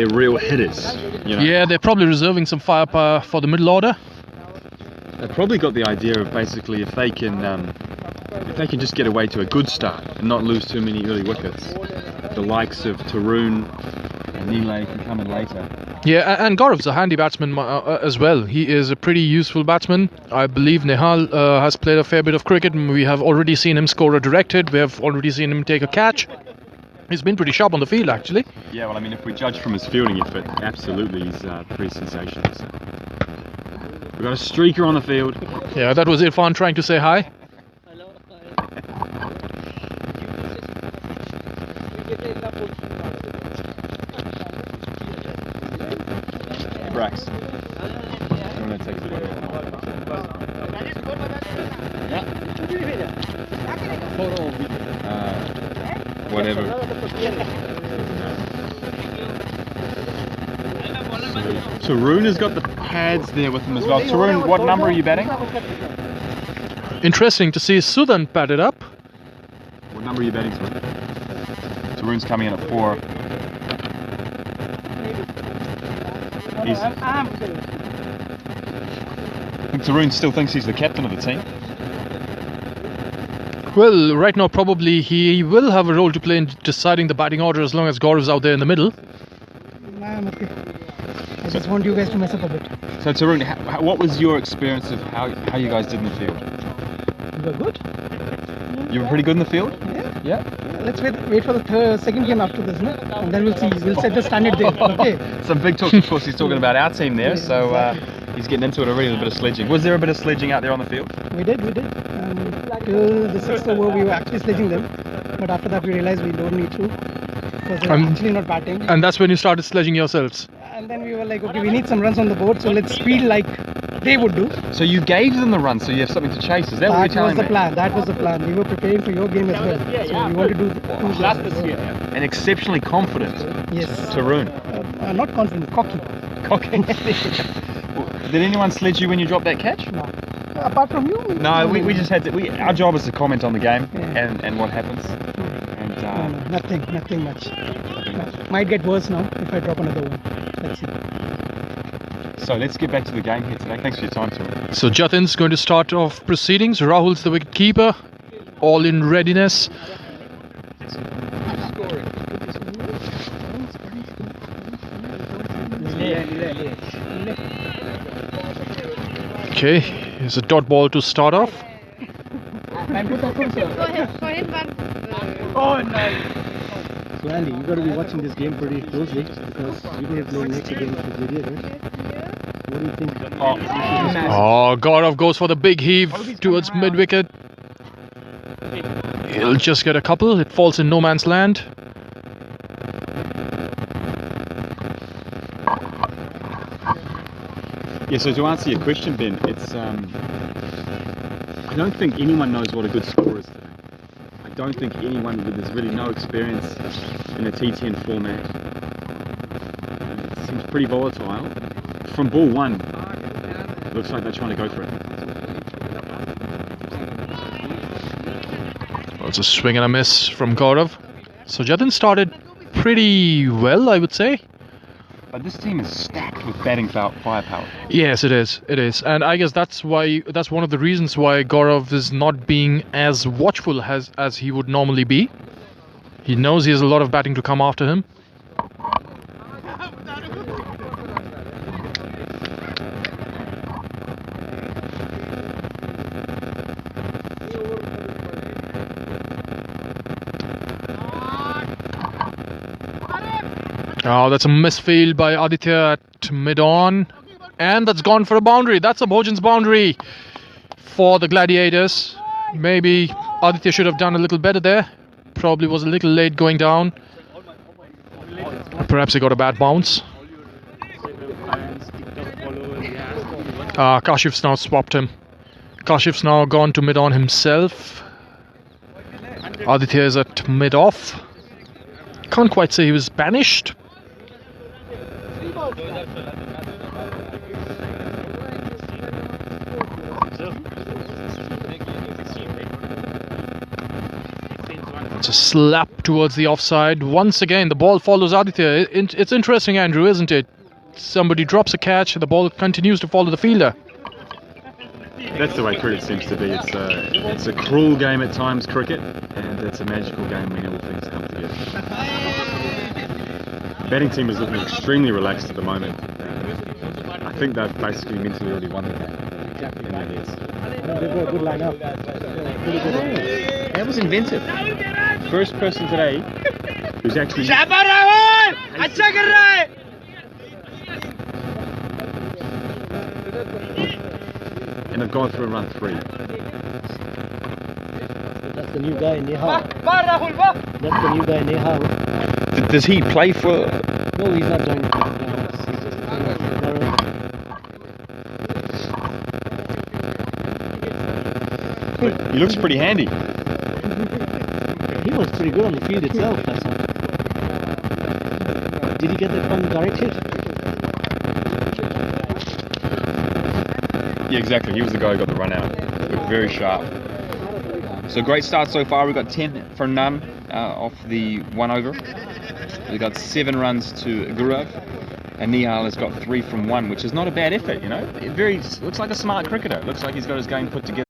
real hitters. You know? Yeah, they're probably reserving some firepower for the middle order. They've probably got the idea of basically if they can just get away to a good start and not lose too many early wickets, the likes of Tarun and Nile can come in later. Yeah, and Gaurav's a handy batsman as well. He is a pretty useful batsman. I believe Nihal has played a fair bit of cricket. We have already seen him score a direct hit. We have already seen him take a catch. He's been pretty sharp on the field, actually. Yeah, well, I mean, if we judge from his fielding effort, absolutely he's pretty sensational. So. We've got a streaker on the field. Yeah, that was Irfan trying to say hi. Brax. I'm going to take a photo. Whatever. So Tarun has got the pads there with him as well. Tarun, what number are you batting? Interesting to see Sudhan padded up. What number are you batting, Tarun? Tarun's coming in at 4. I think Tarun still thinks he's the captain of the team. Well, right now probably he will have a role to play in deciding the batting order as long as Gaurav's out there in the middle. I'm okay. I just want you guys to mess up a bit. So Tarun, what was your experience of how you guys did in the field? were good. You were pretty good in the field? Yeah. Let's wait for the second game after this, no? And then we'll see. We'll set the standard there. Okay. Some big talks, of course. He's talking about our team there, Yeah, so exactly. he's getting into it already with a bit of sledging. Was there a bit of sledging out there on the field? We did. Till the 6th over, we were actually sledging them. But after that, we realized we don't need to. Because they're actually not batting. And that's when you started sledging yourselves. And then we were like, okay, we need some runs on the board, so let's speed like they would do. So you gave them the run, so you have something to chase. Is that what you're telling me? That was the plan. We were preparing for your game as well. So we wanted to do two. And exceptionally confident. Yes. Tarun. Not confident, cocky. Cocky. Did anyone sledge you when you dropped that catch? No. Apart from you? No, we just had to. Our job is to comment on the game and what happens. And No, nothing much. Might get worse now if I drop another one. Let's see. So let's get back to the game here today. Thanks for your time, Tarun. So Jatin's going to start off proceedings. Rahul's the wicket keeper, all in readiness. Okay, here's a dot ball to start off. So Andy, you got to be watching this game pretty closely because you're going to play next against the Gladiators. What do you think? Oh, Gaurav goes for the big heave towards mid-wicket. He'll just get a couple. It falls in no man's land. Yeah, so to answer your question, Ben, it's I don't think anyone knows what a good score is today. I don't think anyone there's really no experience in a T10 format. It seems pretty volatile. From ball one, looks like they're trying to go for it. Well, it's a swing and a miss from Gaurav. So Jatin started pretty well, I would say. But this team is stacked with batting firepower. Yes, it is. It is, and I guess that's one of the reasons why Gaurav is not being as watchful as he would normally be. He knows he has a lot of batting to come after him. Oh, that's a misfield by Aditya at mid-on. And that's gone for a boundary. That's a Bhojan's boundary for the Gladiators. Maybe Aditya should have done a little better there. Probably was a little late going down. Perhaps he got a bad bounce. Kashif's now swapped him. Kashif's now gone to mid-on himself. Aditya is at mid-off. Can't quite say he was banished. It's a slap towards the offside. Once again, the ball follows Aditya. It's interesting, Andrew, isn't it? Somebody drops a catch, the ball continues to follow the fielder. That's the way cricket seems to be. It's a cruel game at times, cricket, and it's a magical game when all things come together. The batting team is looking extremely relaxed at the moment. I think they've basically mentally already won the game. They've got a good lineup. That was inventive. First person today who's actually... And they've gone through and run 3. That's the new guy, Nehal. That's the new guy, Nehal. Does he play for... No, he's not joining. He looks pretty handy. He was pretty good on the field itself, that's all. Did he get that one direct hit? Yeah, exactly. He was the guy who got the run out. Looked very sharp. So great start so far. We've got 10 for none off the 1 over. We've got 7 runs to Gaurav. And Nehal has got 3 from 1, which is not a bad effort, you know. It looks like a smart cricketer. It looks like he's got his game put together.